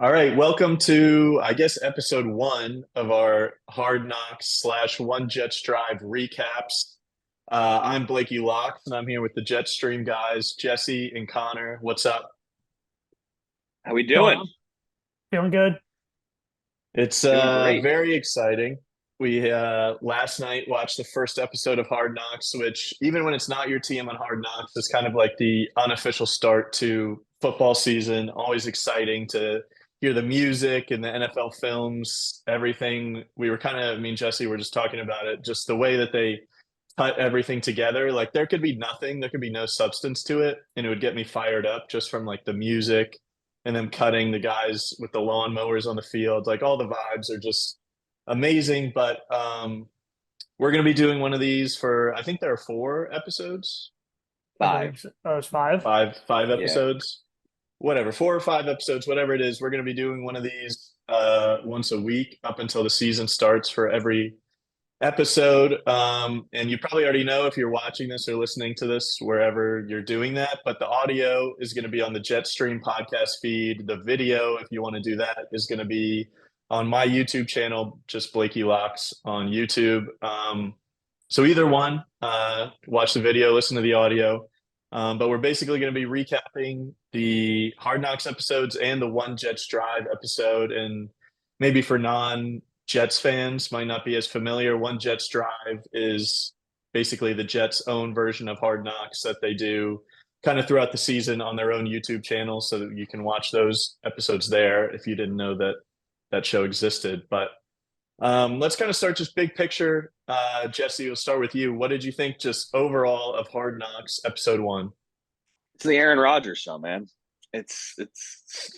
All right, welcome to, I guess, episode one of our Hard Knocks slash One Jets Drive recaps. I'm Blakey Locks, and I'm here with the Jetstream guys, Jesse and Connor. What's up? How we Going doing? on? Feeling good? It's Doing great. very exciting. We last night watched the first episode of Hard Knocks, which even when it's not your team on Hard Knocks, is kind of like the unofficial start to football season. Always exciting to hear the music and the NFL films, everything. We were kind of, me and Jesse were just talking about it, just the way that they cut everything together. Like there could be nothing, there could be no substance to it, and it would get me fired up just from like the music and them cutting the guys with the lawnmowers on the field. Like all the vibes are just amazing. But we're going to be doing one of these for, I think there are four episodes, I Five. believe it was five. five Yeah. episodes, whatever, 4 or 5 episodes, whatever it is. We're going to be doing one of these once a week up until the season starts for every episode. And you probably already know if you're watching this or listening to this, wherever you're doing that, but the audio is going to be on the Jetstream podcast feed. The video, if you want to do that, is going to be on my YouTube channel, just Blakey Locks on YouTube. So either one, watch the video, listen to the audio. But we're basically going to be recapping the Hard Knocks episodes and the One Jets Drive episode. And maybe for non-Jets fans might not be as familiar, One Jets Drive is basically the Jets' own version of Hard Knocks that they do kind of throughout the season on their own YouTube channel, so that you can watch those episodes there if you didn't know that that show existed. But let's kind of start just big picture. Jesse, we'll start with you. What did you think just overall of Hard Knocks episode one? It's the Aaron Rodgers show, man. It's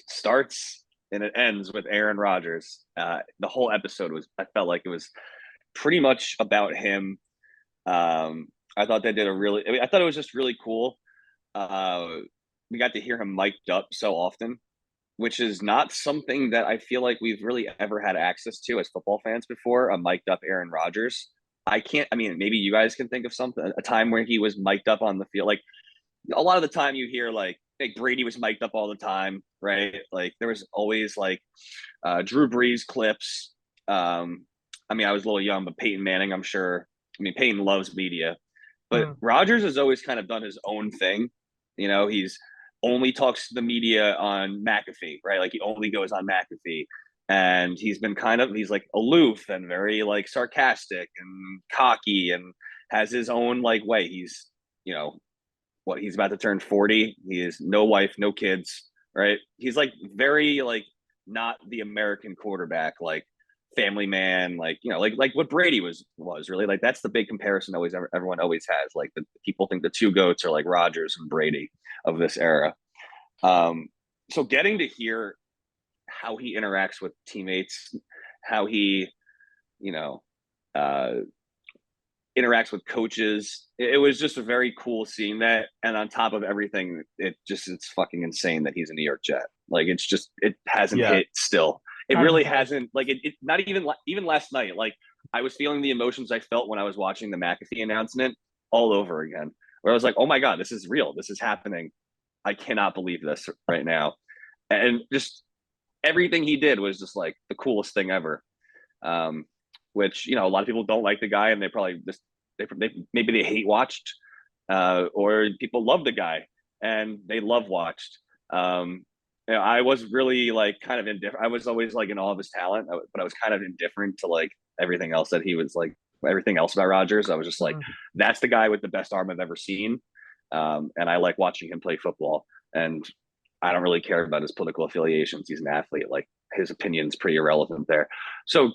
starts and it ends with Aaron Rodgers. The whole episode was I felt like it was pretty much about him. I thought they did a really I thought it was just really cool. Uh we got to hear him mic'd up so often, which is not something that I feel like we've really ever had access to as football fans before, a mic'd up Aaron Rodgers. I mean, maybe you guys can think of something, a time where he was mic'd up on the field. Like a lot of the time you hear like Brady was mic'd up all the time, right? Like there was always like Drew Brees clips. I mean, I was a little young, but Peyton Manning, I'm sure. I mean, Peyton loves media, but Mm. Rodgers has always kind of done his own thing. He's only talks to the media on McAfee, right? Like he only goes on McAfee. And he's like aloof and very like sarcastic and cocky and has his own like way. You know, he's about to turn 40. He has no wife, no kids, right? He's like very like not the American quarterback, like family man, like like what Brady was really like. That's the big comparison everyone always has. Like the people think the two goats are like Rodgers and Brady of this era. Um, so getting to hear how he interacts with teammates, how he, you know, uh, interacts with coaches. It was just a very cool seeing that. And on top of everything, it's fucking insane that he's a New York Jet. Like it hasn't Yeah. hit still. It Kind of really does. hasn't. Like it not even last night. Like I was feeling the emotions I felt when I was watching the McAfee announcement all over again. Where I was like, oh my god, this is real. This is happening. I cannot believe this right now. And just everything he did was just like the coolest thing ever. Um, which a lot of people don't like the guy, and they probably just they maybe they hate watched, or people love the guy and they love watched. I was really like kind of indifferent. I was always like in awe of his talent, but I was kind of indifferent to like everything else that he was like. Everything else about Rodgers, I was just like, Mm. that's the guy with the best arm I've ever seen, and I like watching him play football. And I don't really care about his political affiliations. He's an athlete. Like his opinion's pretty irrelevant there. So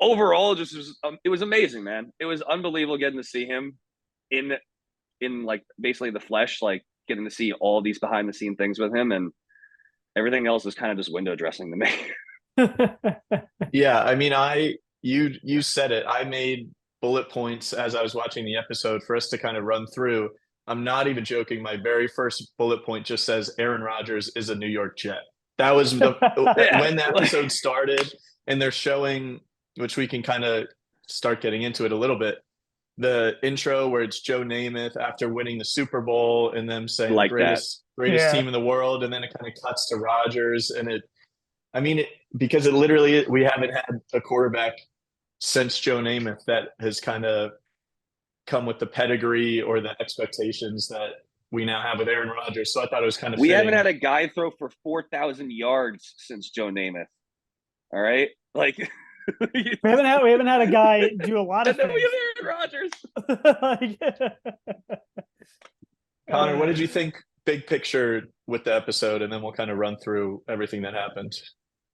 overall, it was amazing, man. It was unbelievable getting to see him in like basically the flesh, like getting to see all these behind the scene things with him, and everything else is kind of just window dressing to me. Yeah, I mean, you said it. I made bullet points as I was watching the episode for us to kind of run through. I'm not even joking. My very first bullet point just says Aaron Rodgers is a New York Jet. That was the Yeah, when the like, episode started, and they're showing, which we can kind of start getting into it a little bit. The intro where it's Joe Namath after winning the Super Bowl and them saying the like that. greatest Yeah. team in the world, and then it kind of cuts to Rodgers, and I mean, because it literally, we haven't had a quarterback since Joe Namath that has kind of come with the pedigree or the expectations that we now have with Aaron Rodgers. So I thought it was kind of We fitting. haven't had a guy throw for 4,000 yards since Joe Namath. All right, like We haven't had a guy do a lot of and then things. we have Aaron Rodgers. Connor, what did you think big picture with the episode? And then we'll kind of run through everything that happened.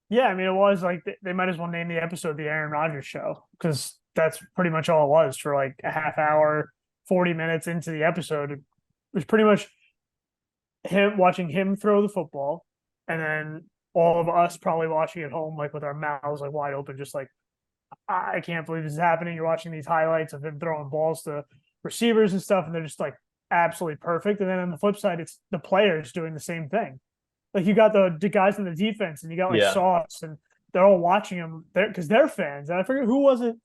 Yeah, I mean, it was like they might as well name the episode the Aaron Rodgers Show, because that's pretty much all it was for like a half hour, 40 minutes into the episode. It was pretty much watching him throw the football, and then all of us probably watching at home, like with our mouths like wide open, just like, I can't believe this is happening. You're watching these highlights of him throwing balls to receivers and stuff, and they're just like absolutely perfect. And then on the flip side, it's the players doing the same thing. Like you got the guys in the defense, and you got like Sauce, and they're all watching him because they're fans. And I forget who was it.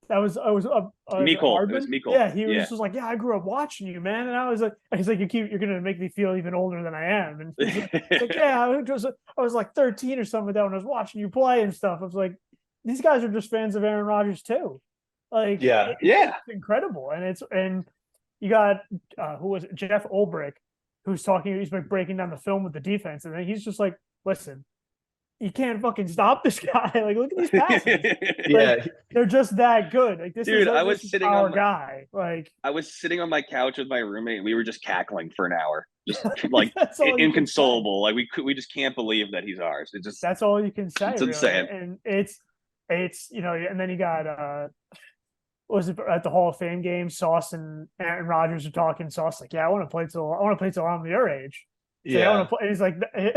That was Meekle. It was Meekle. Yeah, he was just like, yeah, I grew up watching you, man. And I was like, he's like, you're gonna make me feel even older than I am. And it's like, yeah, I was like 13 or something like that when I was watching you play and stuff. I was like, these guys are just fans of Aaron Rodgers too. Like, it's incredible. And you got who was it? Jeff Ulbrich, who's talking. He's like breaking down the film with the defense, and then he's just like, listen, you can't fucking stop this guy. Like, look at these passes. Like, they're just that good. Like, this dude, is I was sitting our on guy. Like, I was sitting on my couch with my roommate, and we were just cackling for an hour, just like inconsolable. Like we just can't believe that he's ours. It just that's all you can say. It's really. insane, and it's and then you got was it at the Hall of Fame game? Sauce and Aaron Rodgers are talking. Sauce like, yeah, I want to play till I'm your age. So I want to play. And he's like,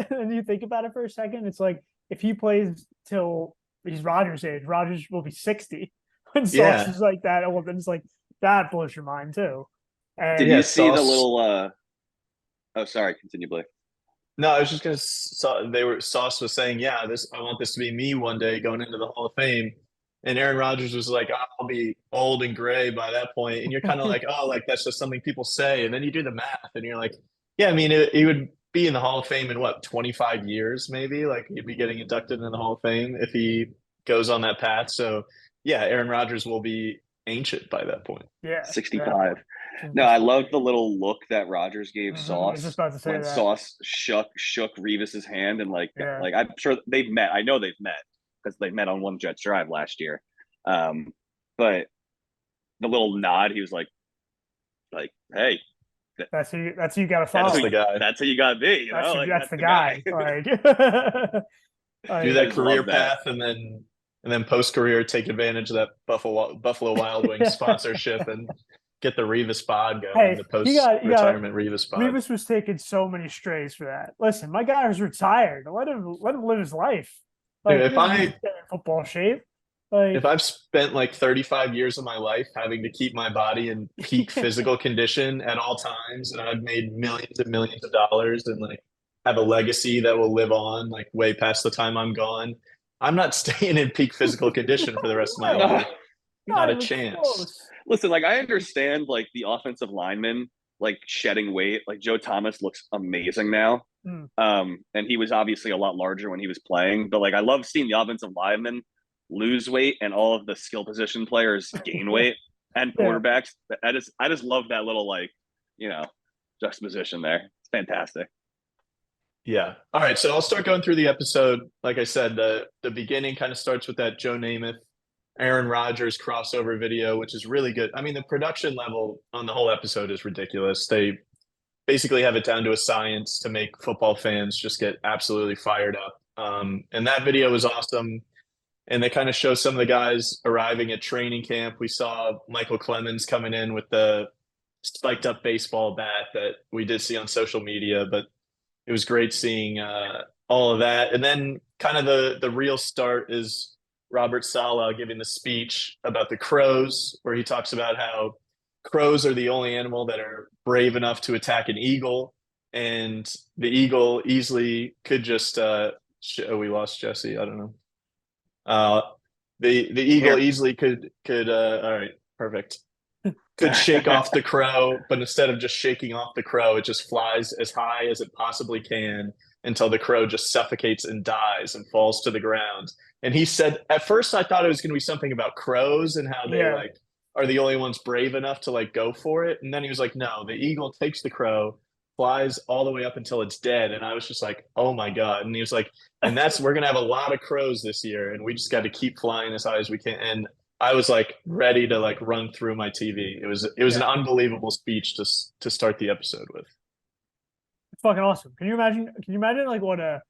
and you think about it for a second, it's like if he plays till he's Rodgers' age, Rodgers will be 60. When Sauce is like that old, then it's like that blows your mind too. And did you see the little? Oh, sorry. Continue, Blake. No, I was just gonna. Sauce was saying, yeah, I want this to be me one day going into the Hall of Fame. And Aaron Rodgers was like, I'll be old and gray by that point. And you're kind of like, oh, like that's just something people say. And then you do the math and you're like, yeah, I mean, he would be in the Hall of Fame in what, 25 years, maybe? Like he'd be getting inducted in the Hall of Fame if he goes on that path. So yeah, Aaron Rodgers will be ancient by that point. Yeah. 65. Yeah. No, I love the little look that Rodgers gave Sauce. I was just about to say when that. Sauce shook Revis's hand and like I'm sure they've met. I know they've met because they met on One Jets Drive last year. But the little nod, he was like, hey, that's who you got to follow. That's the guy. That's who you got to be. You know? That's the guy. Like, do that career path and then post career take advantage of that Buffalo Wild Wings sponsorship and get the Revis pod going. The post retirement Revis pod. Revis was taking so many strays for that. Listen, my guy was retired. Let him live his life. Like, if I in football shape. Like, if I've spent like 35 years of my life having to keep my body in peak physical condition at all times, and I've made millions and millions of dollars and like have a legacy that will live on like way past the time I'm gone, I'm not staying in peak physical condition for the rest of my life. Not a chance. Close. Listen, like I understand like the offensive linemen like shedding weight. Like Joe Thomas looks amazing now. And he was obviously a lot larger when he was playing, but like I love seeing the offensive linemen lose weight and all of the skill position players gain weight and quarterbacks. I just love that little like, juxtaposition there. It's fantastic. Yeah. All right. So I'll start going through the episode. Like I said, the beginning kind of starts with that Joe Namath, Aaron Rodgers crossover video, which is really good. I mean, the production level on the whole episode is ridiculous. They basically have it down to a science to make football fans just get absolutely fired up. And that video was awesome. And they kind of show some of the guys arriving at training camp. We saw Michael Clemens coming in with the spiked up baseball bat that we did see on social media, but it was great seeing all of that. And then kind of the real start is Robert Saleh giving the speech about the crows, where he talks about how crows are the only animal that are brave enough to attack an eagle. And the eagle easily could just, we lost Jesse. I don't know. The eagle easily could all right, perfect. Could shake off the crow, but instead of just shaking off the crow, it just flies as high as it possibly can until the crow just suffocates and dies and falls to the ground. And he said, at first I thought it was going to be something about crows and how they like are the only ones brave enough to like go for it. And then he was like, no, the eagle takes the crow, flies all the way up until it's dead. And I was just like, oh my God. And he was like, and we're going to have a lot of crows this year. And we just got to keep flying as high as we can. And I was like ready to like run through my TV. It was an unbelievable speech to start the episode with. It's fucking awesome. Can you imagine like what an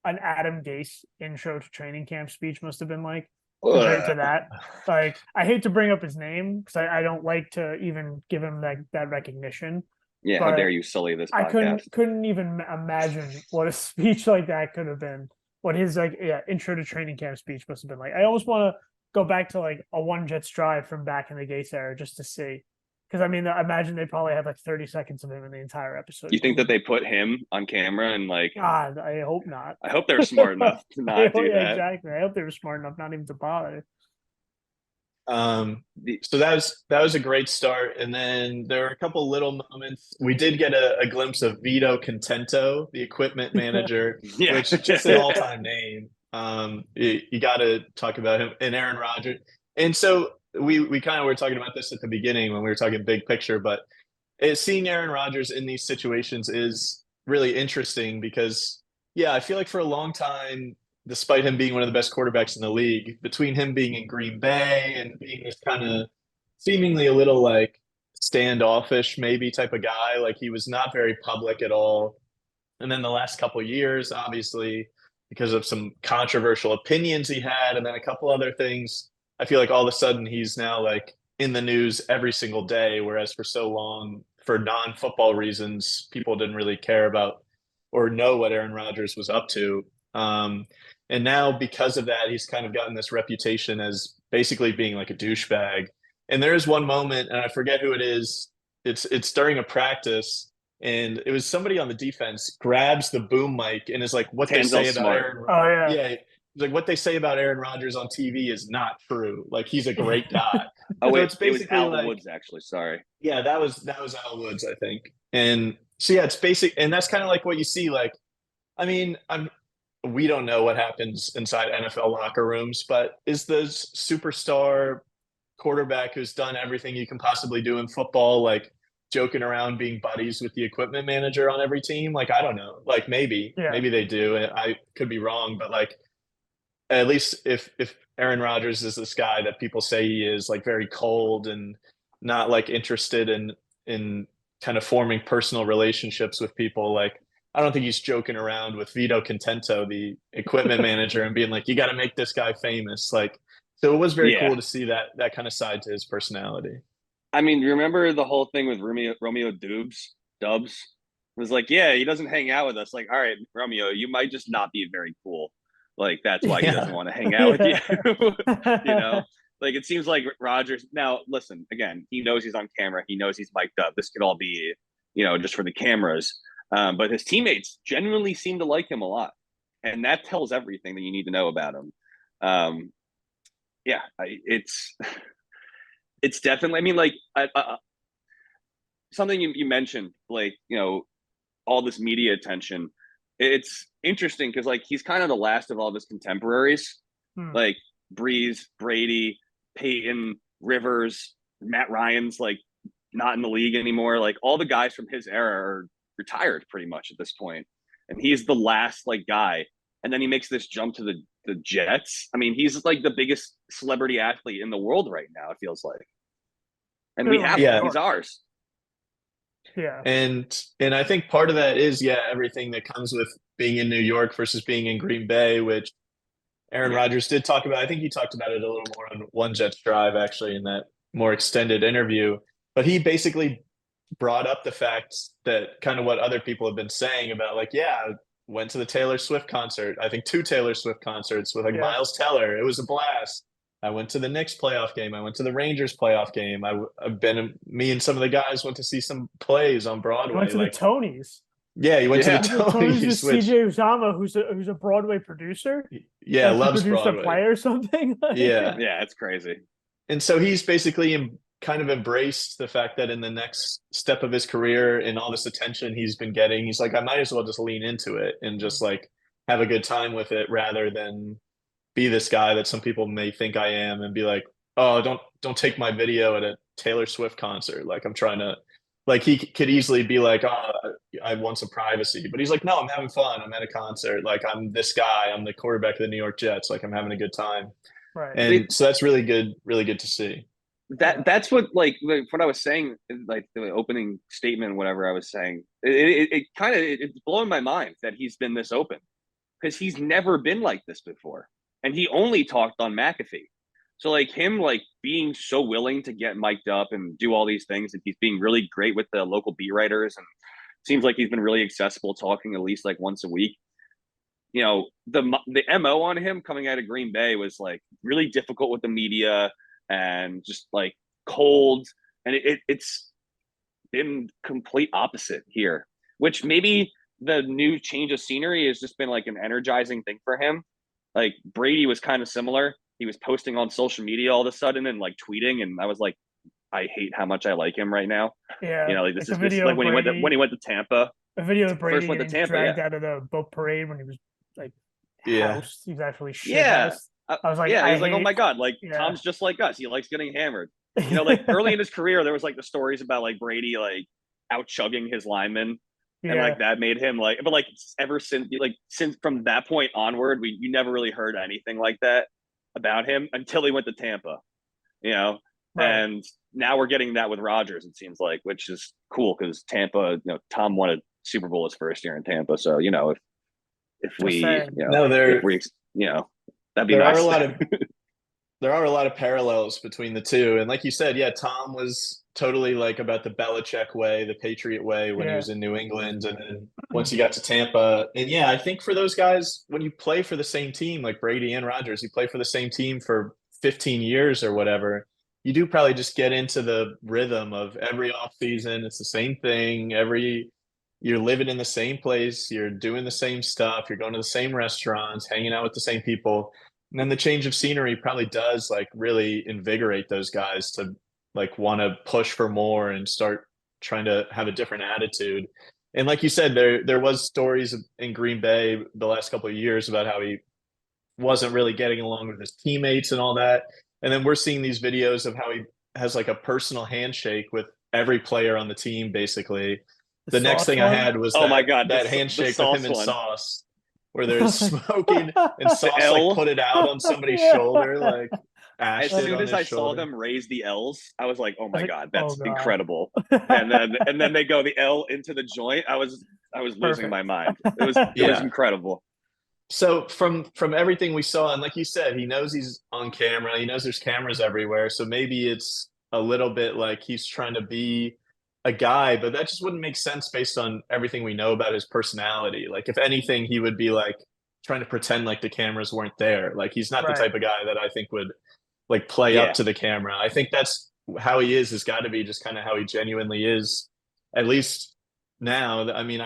Adam Gase intro to training camp speech must have been like compared to that? Like, I hate to bring up his name because I don't like to even give him that recognition. Yeah, how dare you sully this podcast? I couldn't even imagine what a speech like that could have been. What his intro to training camp speech must have been like. I almost want to go back to like a One Jets drive from back in the Gase era just to see. Because I mean, I imagine they probably had like 30 seconds of him in the entire episode. You think that they put him on camera and like? God, I hope not. I hope they're smart enough to not do that. Exactly. I hope they were smart enough not even to bother. So that was a great start, and then there were a couple little moments. We did get a glimpse of Vito Contento, the equipment manager, which is just an all-time name. You got to talk about him and Aaron Rodgers, and so we kind of were talking about this at the beginning when we were talking big picture, but seeing Aaron Rodgers in these situations is really interesting because, I feel like for a long time, despite him being one of the best quarterbacks in the league, between him being in Green Bay and being this kind of seemingly a little like standoffish maybe type of guy, like he was not very public at all. And then the last couple of years, obviously, because of some controversial opinions he had, and then a couple other things, I feel like all of a sudden he's now like in the news every single day, whereas for so long, for non-football reasons, people didn't really care about or know what Aaron Rodgers was up to. And now because of that, he's kind of gotten this reputation as basically being like a douchebag. And there is one moment, and I forget who it is. It's during a practice, and it was somebody on the defense grabs the boom mic and is like, "What they say about Aaron?" Oh yeah. Like what they say about Aaron Rodgers on TV is not true. Like he's a great guy. It's basically it was Al Woods, actually. Sorry. Yeah, that was Al Woods, I think. And so it's basic, and that's kind of like what you see. Like, I mean, we don't know what happens inside NFL locker rooms, but is the superstar quarterback who's done everything you can possibly do in football, like joking around being buddies with the equipment manager on every team? Like, I don't know. Like maybe they do. I could be wrong, but like, at least if Aaron Rodgers is this guy that people say he is, like very cold and not like interested in kind of forming personal relationships with people, like I don't think he's joking around with Vito Contento, the equipment manager, and being like, you got to make this guy famous. Like, so it was very cool to see that kind of side to his personality. I mean, remember the whole thing with Romeo Dubs? It was like, he doesn't hang out with us. Like, all right, Romeo, you might just not be very cool. Like, that's why he doesn't want to hang out with you. You know, like it seems like Rodgers. Now, listen, again, he knows he's on camera. He knows he's mic'd up. This could all be, just for the cameras. But his teammates genuinely seem to like him a lot. And that tells everything that you need to know about him. It's definitely, I mean, like, something you mentioned, like, all this media attention. It's interesting because, like, he's kind of the last of all of his contemporaries, like Breeze, Brady, Peyton, Rivers, Matt Ryan's, like, not in the league anymore. Like, all the guys from his era are retired pretty much at this point. And he's the last, like, guy. And then he makes this jump to the Jets. I mean, he's, like, the biggest celebrity athlete in the world right now, it feels like. And we have him. He's ours. Yeah. And I think part of that is, everything that comes with being in New York versus being in Green Bay, which Aaron Rodgers did talk about. I think he talked about it a little more on One Jets Drive, actually, in that more extended interview. But he basically brought up the fact that kind of what other people have been saying about, like, went to the Taylor Swift concert. I think 2 Taylor Swift concerts with, like, Miles Teller. It was a blast. I went to the Knicks playoff game. I went to the Rangers playoff game. Me and some of the guys went to see some plays on Broadway. I went to the Tonys. Yeah, you went to the Tonys. With CJ Uzama, who's a Broadway producer. Yeah, loves produced Broadway. A play or something. Yeah, it's crazy. And so he's basically kind of embraced the fact that in the next step of his career and all this attention he's been getting, he's like, I might as well just lean into it and just like have a good time with it rather than be this guy that some people may think I am and be like, oh, don't take my video at a Taylor Swift concert. Like I'm trying to, like he could easily be like, oh, I want some privacy, but he's like, no, I'm having fun. I'm at a concert. Like I'm this guy. I'm the quarterback of the New York Jets. Like I'm having a good time. Right. And so that's really good to see. That's what I was saying, like the opening statement, whatever I was saying. It's blowing my mind that he's been this open because he's never been like this before, and he only talked on McAfee. So like him like being so willing to get mic'd up and do all these things, and he's being really great with the local beat writers, and seems like he's been really accessible, talking at least like once a week. You know, the MO on him coming out of Green Bay was like really difficult with the media and just like cold, and it's been complete opposite here, which maybe the new change of scenery has just been like an energizing thing for him. Like Brady was kind of similar. He was posting on social media all of a sudden and like tweeting, and I was like, I hate how much I like him right now. Yeah, you know, like this like is like when he went to Tampa. A video of Brady First went to getting Tampa, dragged yeah. out of the boat parade when he was like Yeah. housed. He was actually shit Yeah. housed. I was like, yeah, I he's like, oh my god, like yeah. Tom's just like us. He likes getting hammered. You know, like early in his career, there was like the stories about like Brady like out chugging his linemen, and like that made him like. But like ever since from that point onward, you never really heard anything like that about him until he went to Tampa. You know, Right. and now we're getting that with Rodgers. It seems like, which is cool because Tampa. You know, Tom won a Super Bowl his first year in Tampa, so you know if we saying. you know if we you know that'd be there nice. are a lot of there are a lot of parallels between the two. And like you said, yeah, Tom was totally like about the Belichick way, the Patriot way when he was in New England. And then once he got to Tampa, and yeah, I think for those guys, when you play for the same team, like Brady and Rodgers, you play for the same team for 15 years or whatever, you do probably just get into the rhythm of every off season. It's the same thing. You're living in the same place. You're doing the same stuff. You're going to the same restaurants, hanging out with the same people. And then the change of scenery probably does like really invigorate those guys to like want to push for more and start trying to have a different attitude. And like you said, there was stories in Green Bay the last couple of years about how he wasn't really getting along with his teammates and all that. And then we're seeing these videos of how he has like a personal handshake with every player on the team, basically. The next thing I had was my god, that handshake with him and one. Sauce, where they're smoking and Sauce like put it out on somebody's shoulder, like as soon as I saw them raise the L's, I was like, oh my god, that's incredible. And then they go the L into the joint. I was losing my mind. It was incredible. So from everything we saw, and like you said, he knows he's on camera. He knows there's cameras everywhere. So maybe it's a little bit like he's trying to be a guy, but that just wouldn't make sense based on everything we know about his personality. Like if anything, he would be like trying to pretend like the cameras weren't there. Like he's not the type of guy that I think would like play up to the camera. I think that's how he is. Has got to be just kind of how he genuinely is. At least now, I mean,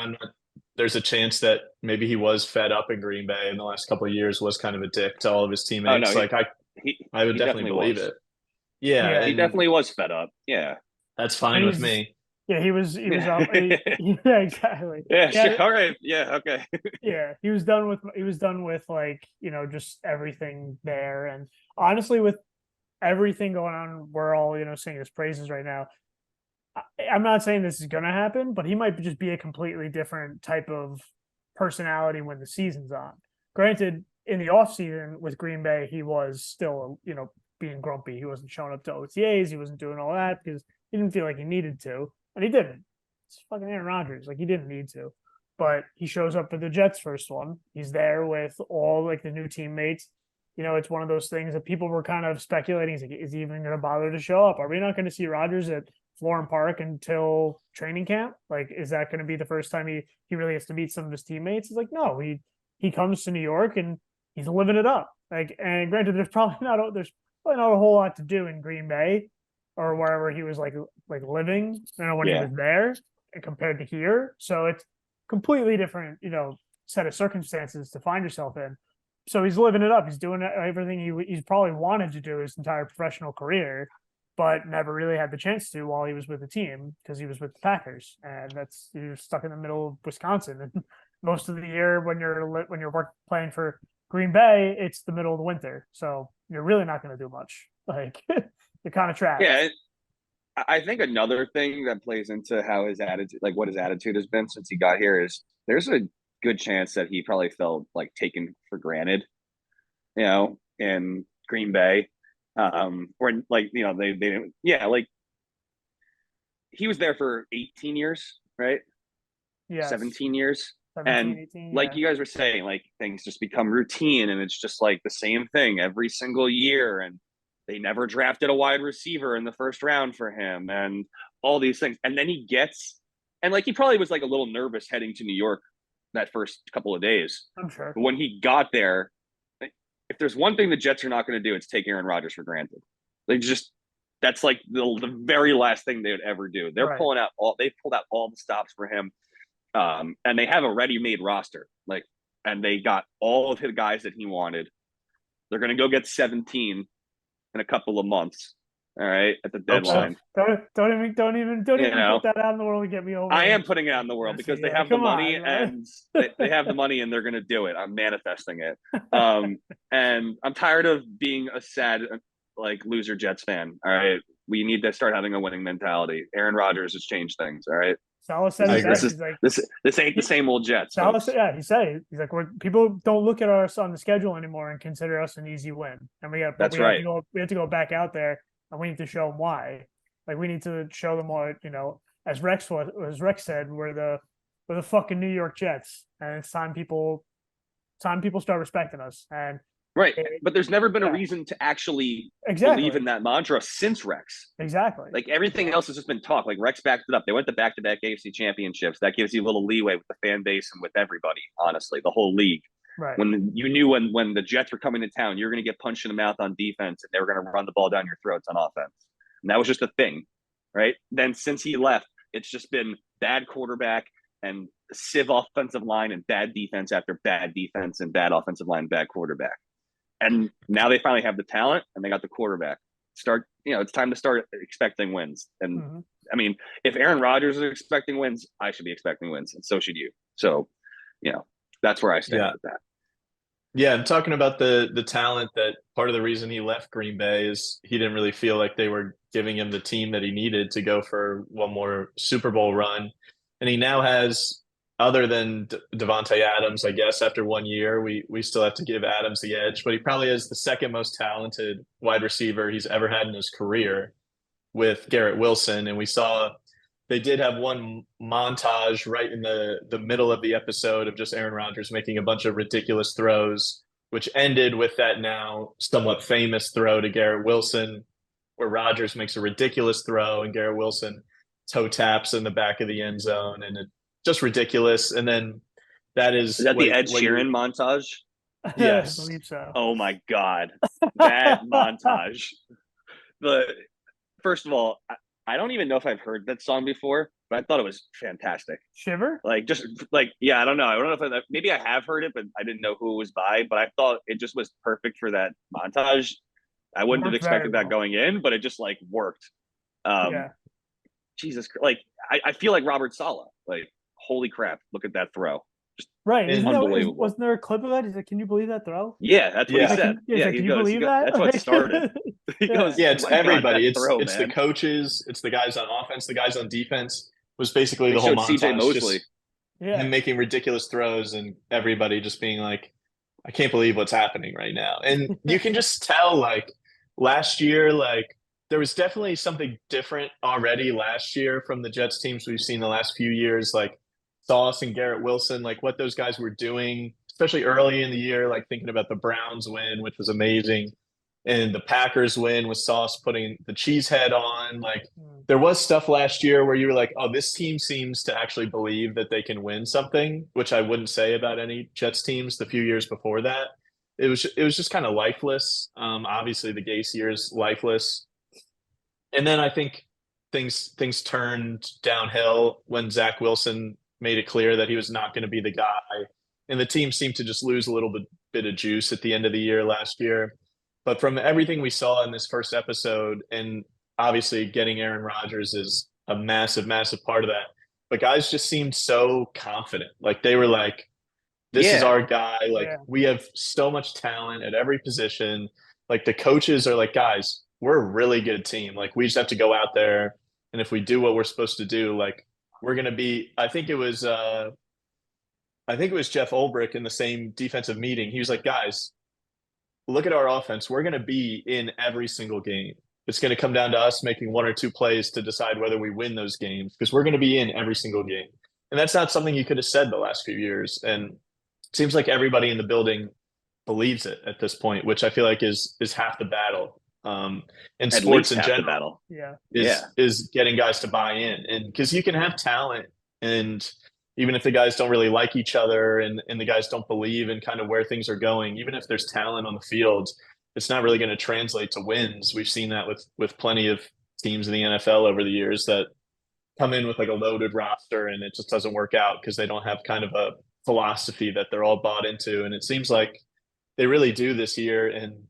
there's a chance that maybe he was fed up in Green Bay in the last couple of years, was kind of a dick to all of his teammates. I would definitely believe it. Yeah, he definitely was fed up. Yeah. That's fine with me. Yeah, he was yeah, exactly. Yeah, sure. All right. Yeah, okay. Yeah, he was done with like, you know, just everything there. And honestly, with everything going on, we're all, you know, singing his praises right now. I'm not saying this is gonna happen, but he might just be a completely different type of personality when the season's on. Granted, in the offseason with Green Bay, he was still, you know, being grumpy. He wasn't showing up to OTAs, he wasn't doing all that because he didn't feel like he needed to. And he didn't. It's fucking Aaron Rodgers. Like, he didn't need to. But he shows up for the Jets' first one. He's there with all, like, the new teammates. You know, it's one of those things that people were kind of speculating. Is he even going to bother to show up? Are we not going to see Rodgers at Florham Park until training camp? Like, is that going to be the first time he really has to meet some of his teammates? It's like, no. He comes to New York, and he's living it up. Like, and granted, there's probably not a whole lot to do in Green Bay or wherever he was like living, you know, when he was there and compared to here. So it's completely different, you know, set of circumstances to find yourself in. So he's living it up. He's doing everything he's probably wanted to do his entire professional career. but never really had the chance to while he was with the team because he was with the Packers, and he was stuck in the middle of Wisconsin. And most of the year when you're playing for Green Bay, it's the middle of the winter, so you're really not going to do much. Like you're kind of trapped. Yeah, I think another thing that plays into how his attitude, like what his attitude has been since he got here, is there's a good chance that he probably felt like taken for granted, in Green Bay, or like they didn't, like he was there for 18 years, right? Yes. 17 years. 17, And 18, like yeah. you guys were saying, like things just become routine and it's just like the same thing every single year. And they never drafted a wide receiver in the first round for him and all these things. And then and like he probably was like a little nervous heading to New York that first couple of days. I'm sure. But when he got there, if there's one thing the Jets are not going to do, it's take Aaron Rodgers for granted. That's like the very last thing they would ever do. They've pulled out all the stops for him. And they have a ready-made roster, and they got all of the guys that he wanted. They're going to go get 17 in a couple of months. All right, at the deadline. Don't even put that out in the world to get me over. I am putting it out in the world because they have the money and they have the money and they're going to do it. I'm manifesting it. And I'm tired of being a sad, loser Jets fan. All right, we need to start having a winning mentality. Aaron Rodgers has changed things. All right. Saleh said this ain't the same old Jets. Saleh said, he's like, people don't look at us on the schedule anymore and consider us an easy win, and we have to go back out there and we need to show them why. Like we need to show them what as Rex said, we're the fucking New York Jets, and it's time people start respecting us. And right, but there's never been a reason to actually believe in that mantra since Rex. Exactly. Like everything else has just been talk. Like Rex backed it up. They went to back-to-back AFC championships. That gives you a little leeway with the fan base and with everybody. Honestly, the whole league. Right. When you knew when the Jets were coming to town, you're going to get punched in the mouth on defense, and they were going to run the ball down your throats on offense. And that was just a thing, right? Then since he left, it's just been bad quarterback and sieve offensive line and bad defense after bad defense and bad offensive line, bad quarterback. And now they finally have the talent and they got the quarterback. It's time to start expecting wins. And I mean, if Aaron Rodgers is expecting wins, I should be expecting wins, and so should you. So, that's where I stand with that. Yeah, I'm talking about the talent. That part of the reason he left Green Bay is he didn't really feel like they were giving him the team that he needed to go for one more Super Bowl run. And he now has, other than Devontae Adams, I guess, after 1 year, we still have to give Adams the edge, but he probably is the second most talented wide receiver he's ever had in his career with Garrett Wilson. And we saw they did have one montage right in the middle of the episode of just Aaron Rodgers making a bunch of ridiculous throws, which ended with that now somewhat famous throw to Garrett Wilson, where Rodgers makes a ridiculous throw and Garrett Wilson toe taps in the back of the end zone, and it just ridiculous. And then is that the Ed Sheeran montage? Yes. I believe so. Oh my God. That montage. First of all, I don't even know if I've heard that song before, but I thought it was fantastic. Shiver? I don't know. I don't know if maybe I have heard it, but I didn't know who it was by, but I thought it just was perfect for that montage. I wouldn't have expected that going in, but it just worked. Jesus, I feel like Robert Saleh. Holy crap! Look at that throw. Just unbelievable. Wasn't there a clip of that? He's like, "Can you believe that throw?" Yeah, that's what he said. Can you believe that? That's what started. He goes, it's everybody. It's the coaches. It's the guys on offense. The guys on defense. Was basically the whole montage. CJ Mosley. And making ridiculous throws, and everybody just being like, "I can't believe what's happening right now." And you can just tell, last year, there was definitely something different already last year from the Jets teams we've seen the last few years, Sauce and Garrett Wilson, what those guys were doing, especially early in the year, thinking about the Browns win, which was amazing, and the Packers win with Sauce putting the cheese head on. There was stuff last year where you were like, oh, this team seems to actually believe that they can win something, which I wouldn't say about any Jets teams the few years before that. It was just kind of lifeless. Obviously, the Gase year is lifeless. And then I think things turned downhill when Zach Wilson made it clear that he was not going to be the guy. And the team seemed to just lose a little bit of juice at the end of the year last year. But from everything we saw in this first episode, and obviously getting Aaron Rodgers is a massive, massive part of that. But guys just seemed so confident. Like they were like, this is Yeah. our guy. Like Yeah. we have so much talent at every position. Like the coaches are like, guys, we're a really good team. Like we just have to go out there, and if we do what we're supposed to do, like we're gonna be. I think it was Jeff Ulbrich in the same defensive meeting. He was like, guys, look at our offense. We're gonna be in every single game. It's going to come down to us making one or two plays to decide whether we win those games because we're going to be in every single game. And that's not something you could have said the last few years. And it seems like everybody in the building believes it at this point, which I feel like is half the battle. In At sports least in half general, the battle. is getting guys to buy in, and because you can have talent, and even if the guys don't really like each other, and the guys don't believe in kind of where things are going, even if there's talent on the field, it's not really going to translate to wins. We've seen that with plenty of teams in the NFL over the years that come in with like a loaded roster and it just doesn't work out because they don't have kind of a philosophy that they're all bought into. And it seems like they really do this year. And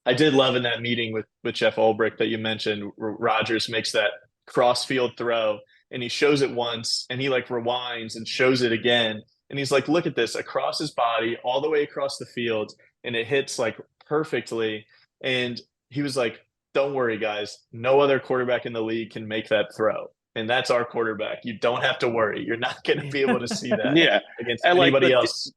I did love in that meeting with Jeff Ulbrich that you mentioned, Rodgers makes that cross field throw and he shows it once and he like rewinds and shows it again. And he's like, look at this across his body, all the way across the field. And it hits like perfectly. And he was like, don't worry, guys. No other quarterback in the league can make that throw. And that's our quarterback. You don't have to worry. You're not going to be able to see that Yeah. against And anybody else.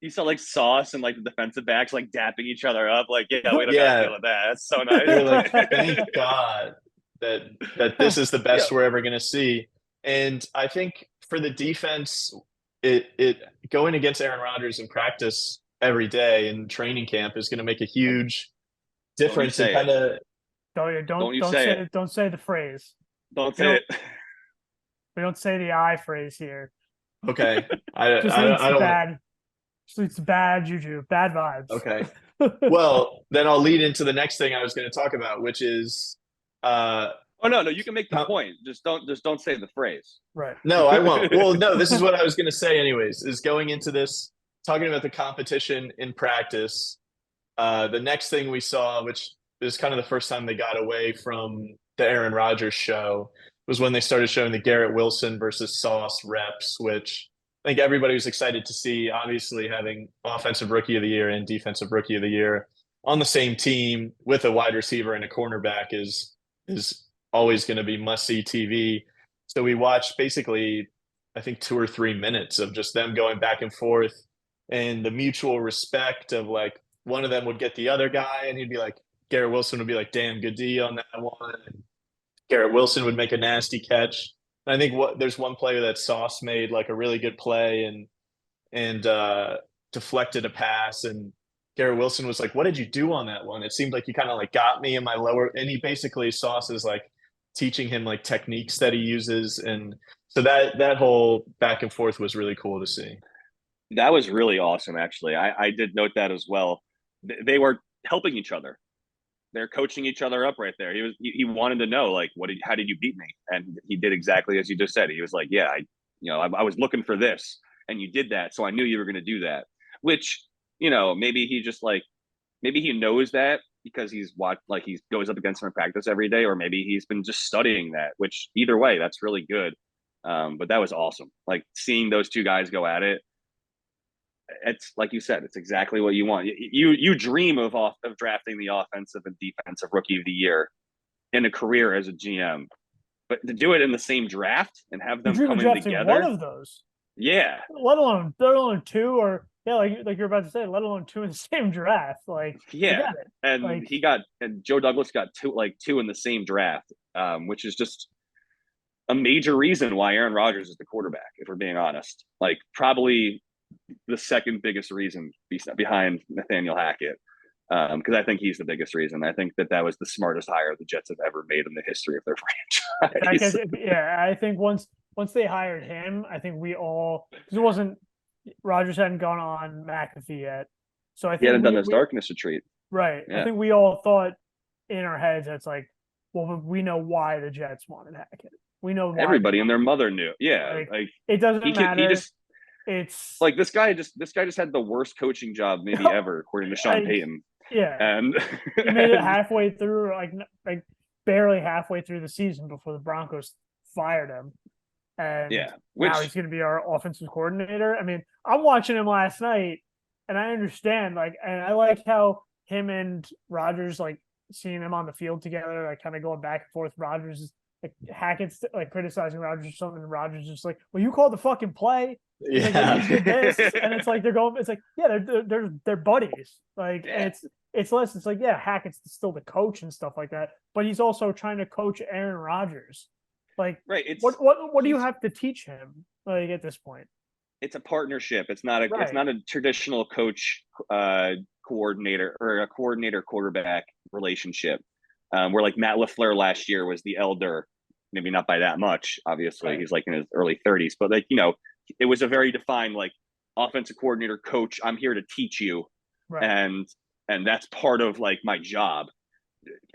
You saw like Sauce and like the defensive backs like dapping each other up. Like, yeah, we don't Yeah. gotta deal with that. That's so nice. They're like, thank God that this is the best Yeah. we're ever going to see. And I think for the defense, it going against Aaron Rodgers in practice every day in training camp is going to make a huge difference in kind of Don't say the phrase. Don't say it. We don't say the I phrase here. okay. I don't. Just leads to bad juju, bad vibes. Okay. Well, then I'll lead into the next thing I was going to talk about, which is oh no, you can make the point. Just don't say the phrase. Right. No, I won't. Well, no, this is what I was going to say anyways, is going into this, talking about the competition in practice. The next thing we saw, which is kind of the first time they got away from the Aaron Rodgers show, was when they started showing the Garrett Wilson versus Sauce reps, which I think everybody was excited to see. Obviously, having offensive rookie of the year and defensive rookie of the year on the same team with a wide receiver and a cornerback is always going to be must-see TV. So we watched basically, I think, 2 or 3 minutes of just them going back and forth and the mutual respect of like one of them would get the other guy and he'd be like, Garrett Wilson would be like, damn, good D on that one. And Garrett Wilson would make a nasty catch. And I think there's one play that Sauce made like a really good play and deflected a pass. And Garrett Wilson was like, what did you do on that one? It seemed like you kind of like got me in my lower, and he basically, Sauce is like teaching him like techniques that he uses. And so that whole back and forth was really cool to see. That was really awesome, actually. I did note that as well. They were helping each other. They're coaching each other up right there. He wanted to know, like, how did you beat me? And he did exactly as you just said. He was like, yeah, I was looking for this and you did that. So I knew you were going to do that, which, maybe he knows that because he goes up against him in practice every day, or maybe he's been just studying that, which either way, that's really good. But that was awesome. Like seeing those two guys go at it. It's like you said, it's exactly what you want. You dream of drafting the offensive and defensive rookie of the year in a career as a GM, but to do it in the same draft and have them come in together. One of those, yeah. Let alone two, or like you're about to say, let alone two in the same draft. Like yeah, and Joe Douglas got two in the same draft, which is just a major reason why Aaron Rodgers is the quarterback. If we're being honest, like probably the second biggest reason behind Nathaniel Hackett, because I think he's the biggest reason. I think that was the smartest hire the Jets have ever made in the history of their franchise. I think once they hired him, I think we all, because Rodgers hadn't gone on McAfee yet, so I think he hadn't done his darkness retreat. Right. Yeah. I think we all thought in our heads that's like, well, we know why the Jets wanted Hackett. We know why everybody and their mother knew. Yeah, like it doesn't matter. It's like this guy just had the worst coaching job maybe ever, according to Sean Payton. Yeah, and he made it halfway through, like barely halfway through the season before the Broncos fired him. And now he's going to be our offensive coordinator. I mean, I'm watching him last night, and I understand, like, and I like how him and Rodgers, like, seeing them on the field together, like, kind of going back and forth. Rodgers is like Hackett's like criticizing Rodgers or something, and Rodgers is just like, "Well, you called the fucking play." Yeah, like, you did this, and it's like they're going. It's like, yeah, they're buddies. Like it's less. It's like, yeah, Hackett's still the coach and stuff like that, but he's also trying to coach Aaron Rodgers. Like, what do you have to teach him? Like at this point, it's a partnership. It's not a traditional coach coordinator or a coordinator quarterback relationship. Where like Matt LaFleur last year was the elder, maybe not by that much. Obviously, he's like in his early 30s, but like, you know, it was a very defined like offensive coordinator coach. I'm here to teach you, and that's part of like my job.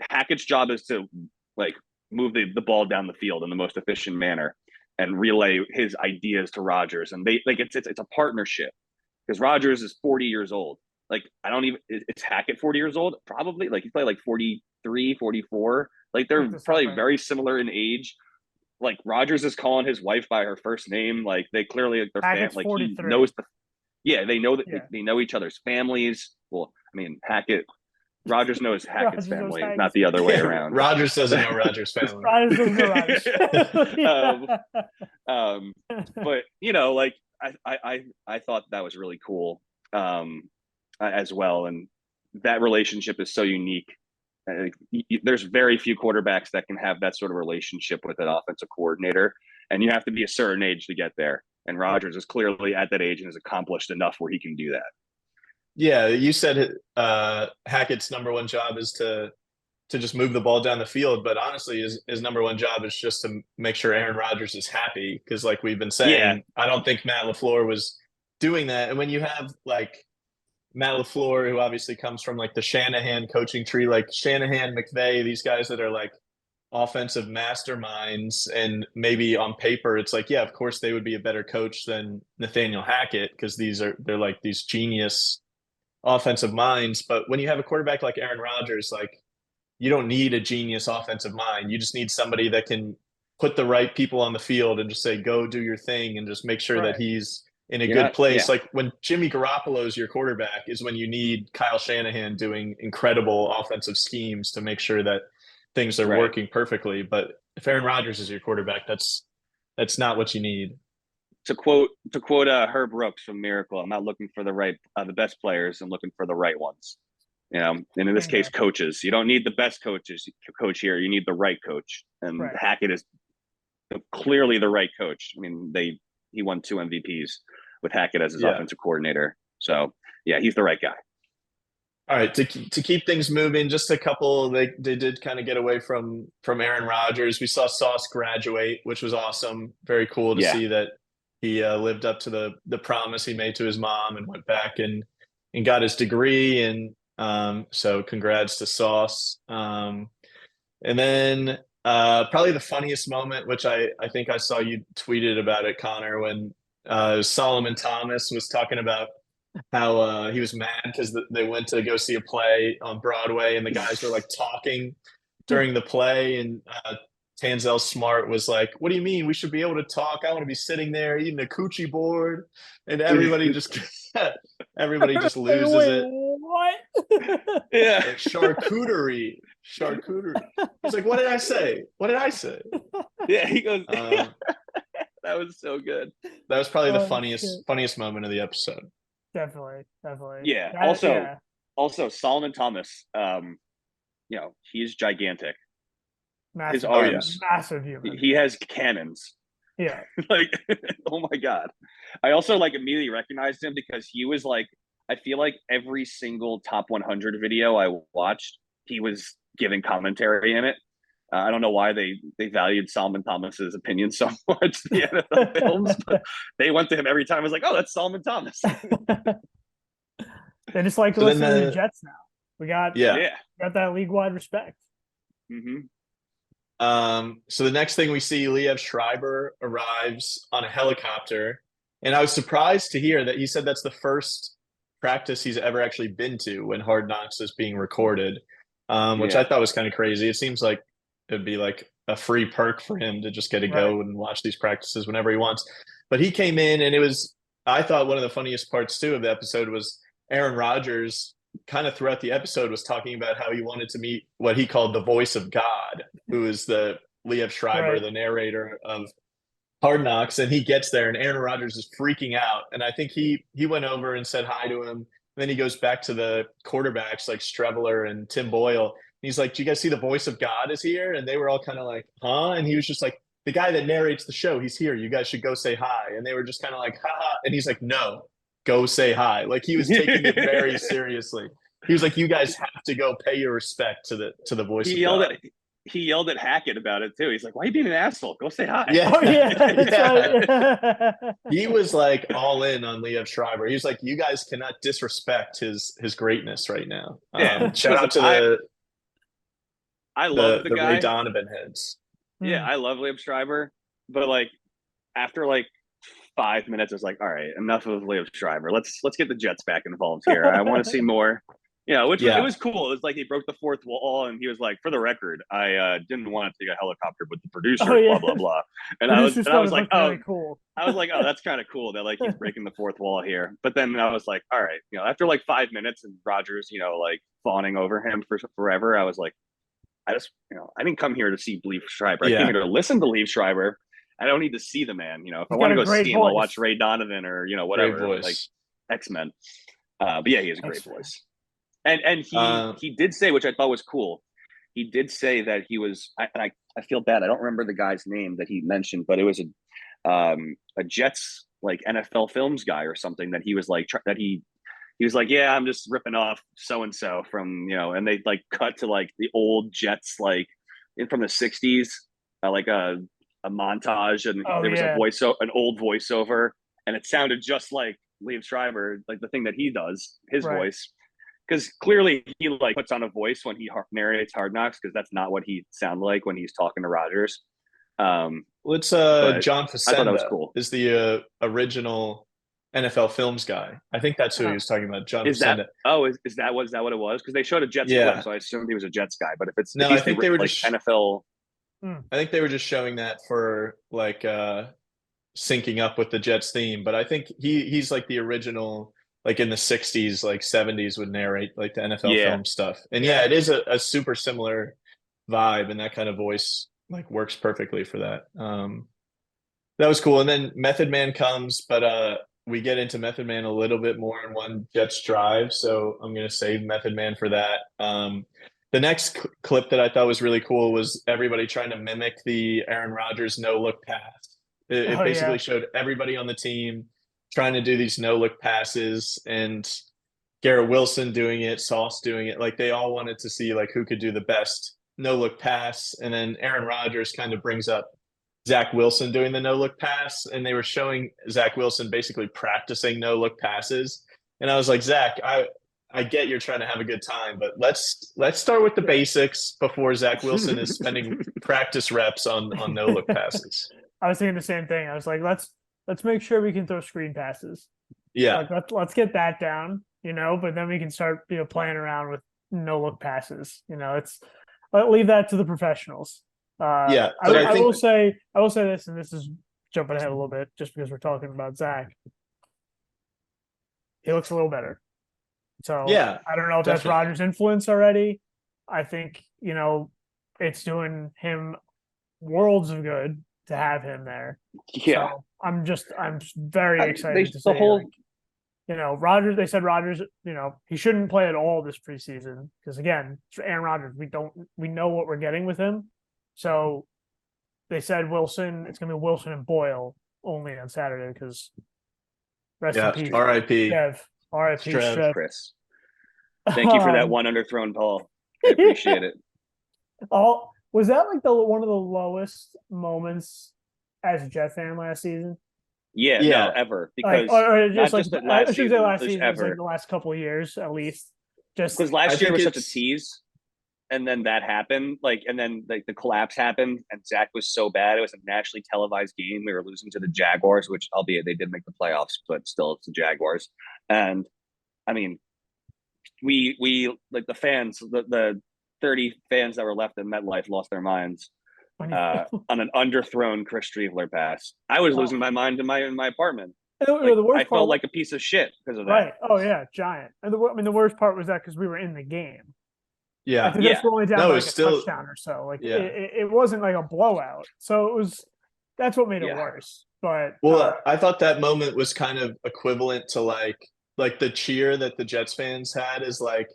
Hackett's job is to like move the ball down the field in the most efficient manner and relay his ideas to Rodgers. And they like it's a partnership because Rodgers is 40 years old. Like it's Hackett 40 years old, probably. Like he's probably like 43, 44. Like they're probably very similar in age. Like Rodgers is calling his wife by her first name. Like they clearly like, they're like 43. He knows they know that they know each other's families. Well, I mean Rodgers knows Hackett's family, not the other way around. Rodgers doesn't know Rodgers' family. Rodgers doesn't know Rodgers. But you know, like I thought that was really cool as well, and that relationship is so unique. There's very few quarterbacks that can have that sort of relationship with an offensive coordinator, and you have to be a certain age to get there. And Rodgers is clearly at that age and has accomplished enough where he can do that. Yeah, you said Hackett's number one job is to just move the ball down the field, but honestly, his number one job is just to make sure Aaron Rodgers is happy. Because, like we've been saying, I don't think Matt LaFleur was doing that. And when you have like Matt LaFleur, who obviously comes from like the Shanahan coaching tree, like Shanahan, McVay, these guys that are like offensive masterminds, and maybe on paper it's like, yeah, of course they would be a better coach than Nathaniel Hackett because they're like these genius offensive minds. But when you have a quarterback like Aaron Rodgers, like you don't need a genius offensive mind. You just need somebody that can put the right people on the field and just say, go do your thing, and just make sure that he's in a good place. Like when Jimmy Garoppolo is your quarterback is when you need Kyle Shanahan doing incredible offensive schemes to make sure that things are working perfectly. But if Aaron Rodgers is your quarterback, that's not what you need. To quote Herb Brooks from Miracle, I'm not looking for the best players. I'm looking for the right ones. You know, and in this case, coaches. You don't need the best coach here. You need the right coach. And Hackett is clearly the right coach. I mean, he won 2 MVPs with Hackett as his offensive coordinator. So yeah, he's the right guy. All right, to keep things moving, just a couple. They did kind of get away from Aaron Rodgers. We saw Sauce graduate, which was awesome. Very cool to see that he lived up to the promise he made to his mom and went back and got his degree. And so congrats to Sauce. And then probably the funniest moment, which I think I saw you tweeted about it, Connor, when Solomon Thomas was talking about how he was mad because they went to go see a play on Broadway and the guys were like talking during the play, and Tanzel Smart was like, "What do you mean? We should be able to talk. I want to be sitting there eating a coochie board," and everybody just loses it. What? Yeah, like, charcuterie. He's like, "What did I say? What did I say?" Yeah, he goes. That was so good. That was probably the funniest moment of the episode. Definitely. Yeah. Also, Solomon Thomas. You know, he's gigantic. Massive, his arms, massive human. He has cannons. Yeah. Like, oh my God. I also like immediately recognized him because he was like, I feel like every single top 100 video I watched, he was giving commentary in it. I don't know why they valued Solomon Thomas's opinion so much in the NFL films, but they went to him every time. I was like, oh, that's Solomon Thomas. They just like to listen to the Jets now. We got that league-wide respect. Mm-hmm. So the next thing we see, Liev Schreiber arrives on a helicopter, and I was surprised to hear that he said that's the first practice he's ever actually been to when Hard Knocks is being recorded, which I thought was kind of crazy. It seems like it'd be like a free perk for him to just get to Right. go and watch these practices whenever he wants. But he came in, and I thought one of the funniest parts too of the episode was Aaron Rodgers kind of throughout the episode was talking about how he wanted to meet what he called the voice of God, who is the Liev Schreiber, Right. the narrator of Hard Knocks, and he gets there, and Aaron Rodgers is freaking out. And I think he went over and said hi to him. Then he goes back to the quarterbacks like Streveler and Tim Boyle. He's like, "Do you guys see the voice of God is here?" And they were all kind of like, "Huh?" And he was just like, "The guy that narrates the show, he's here. You guys should go say hi." And they were just kind of like, "Ha ha." And he's like, "No, go say hi." Like he was taking it very seriously. He was like, "You guys have to go pay your respect to the voice He of God." yelled at Hackett about it too. He's like, "Why are you being an asshole? Go say hi." Yeah. Oh yeah, that's right. He was like all in on Liev Schreiber. He was like, "You guys cannot disrespect his greatness right now." Yeah. Shout out to I love the the Ray guy. Donovan heads. Yeah, I love Liev Schreiber, but like after like 5 minutes, I was like, all right, enough of Liev Schreiber. Let's get the Jets back involved here. I want to see more. Which Yeah. it was cool. It was like he broke the fourth wall, and he was like, "For the record, I didn't want to take a helicopter with the producer, Oh, yeah. blah blah blah." And Producers I thought was it like, looked "Oh, really cool." I was like, oh, that's kind of cool that like he's breaking the fourth wall here." But then I was like, all right, after like 5 minutes and Rogers, like fawning over him for forever, I was like, I didn't come here to see Liev Schreiber. I came Yeah. here to listen to Liev Schreiber. I don't need to see the man. If I He's want to got a go great see him, I'll voice. watch Ray Donovan or whatever, Great voice. like X-Men. But yeah, he has a great X-Men. voice. And he did say, which I thought was cool. He did say that he was. I feel bad. I don't remember the guy's name that he mentioned, but it was a Jets like NFL films guy or something that he was like that he was like, yeah, I'm just ripping off so and so from and they like cut to like the old Jets like from the '60s, like a montage, and there was an old voiceover, and it sounded just like Liev Schreiber, like the thing that he does, his Right. voice. Because clearly he like puts on a voice when he narrates Hard Knocks, because that's not what he sounded like when he's talking to Rodgers. It's but John I thought that was Facenda cool. is the original NFL films guy. I think that's who he was talking about. John Facenda. Is that what it was? Because they showed a Jets Yeah. clip, so I assumed he was a Jets guy. But if No, he's I think they were like just NFL. I think they were just showing that for like syncing up with the Jets theme. But I think he's like the original, like in the '60s, like '70s would narrate like the NFL film stuff. And yeah, it is a super similar vibe, and that kind of voice like works perfectly for that. That was cool. And then Method Man comes, but we get into Method Man a little bit more in one Jets drive, so I'm gonna save Method Man for that. The next clip that I thought was really cool was everybody trying to mimic the Aaron Rodgers no-look pass. It basically showed everybody on the team trying to do these no-look passes, and Garrett Wilson doing it, Sauce doing it. Like they all wanted to see like who could do the best no-look pass. And then Aaron Rodgers kind of brings up Zach Wilson doing the no-look pass, and they were showing Zach Wilson basically practicing no-look passes. And I was like, Zach, I get you're trying to have a good time, but let's start with the basics before Zach Wilson is spending practice reps on no-look passes. I was thinking the same thing. I was like, let's make sure we can throw screen passes. Yeah. Like, let's get that down, but then we can start playing around with no-look passes. Leave that to the professionals. Yeah, I will say this, and this is jumping ahead a little bit just because we're talking about Zach. He looks a little better. So yeah, I don't know if that's Rodgers' influence already. I think, it's doing him worlds of good to have him there. Yeah. So I'm very excited to see Rodgers, they said Rodgers, he shouldn't play at all this preseason because again, it's Aaron Rodgers. We know what we're getting with him. So they said Wilson, it's going to be Wilson and Boyle only on Saturday because rest in peace. R.I.P. R.I.P. Chris. Thank you for that one underthrown ball. I appreciate it. Was that like one of the lowest moments as a Jet fan last season? Yeah. No, ever. Because just not just the last season, last season, ever. like the last couple of years at least. Just because last year was such a tease, and then that happened, and then the collapse happened, and Zach was so bad. It was a nationally televised game. We were losing to the Jaguars, which albeit they did make the playoffs, but still it's the Jaguars. And I mean, we like the fans, the 30 fans that were left in MetLife lost their minds When you- on an underthrown Chris Striefler pass. I was losing my mind in my apartment. the Like, worst I part, felt like a piece of shit because of that. right? Oh yeah, giant. And the worst part was that because we were in the game. Yeah. Like the Yeah. Jets were only down No, by it like was a still- touchdown or so. Like Yeah. it wasn't like a blowout. So it was. That's what made it Yeah. worse. But Well, I thought that moment was kind of equivalent to like the cheer that the Jets fans had is like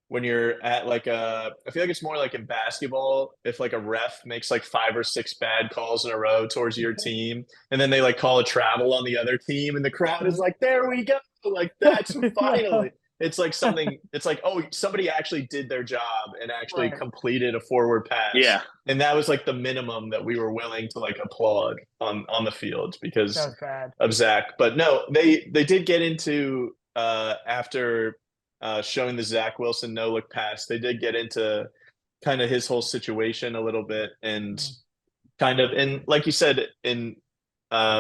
when you're at like I feel like it's more like in basketball if like a ref makes like 5 or 6 bad calls in a row towards your team and then they like call a travel on the other team and the crowd is like, there we go. Like that's finally. It's like something, it's like, oh, somebody actually did their job and actually Right. completed a forward pass. Yeah. And that was like the minimum that we were willing to like applaud on the field because that was bad. of Zach. But no, they did get into after showing the Zach Wilson no look pass, they did get into kind of his whole situation a little bit and kind of, and like you said, in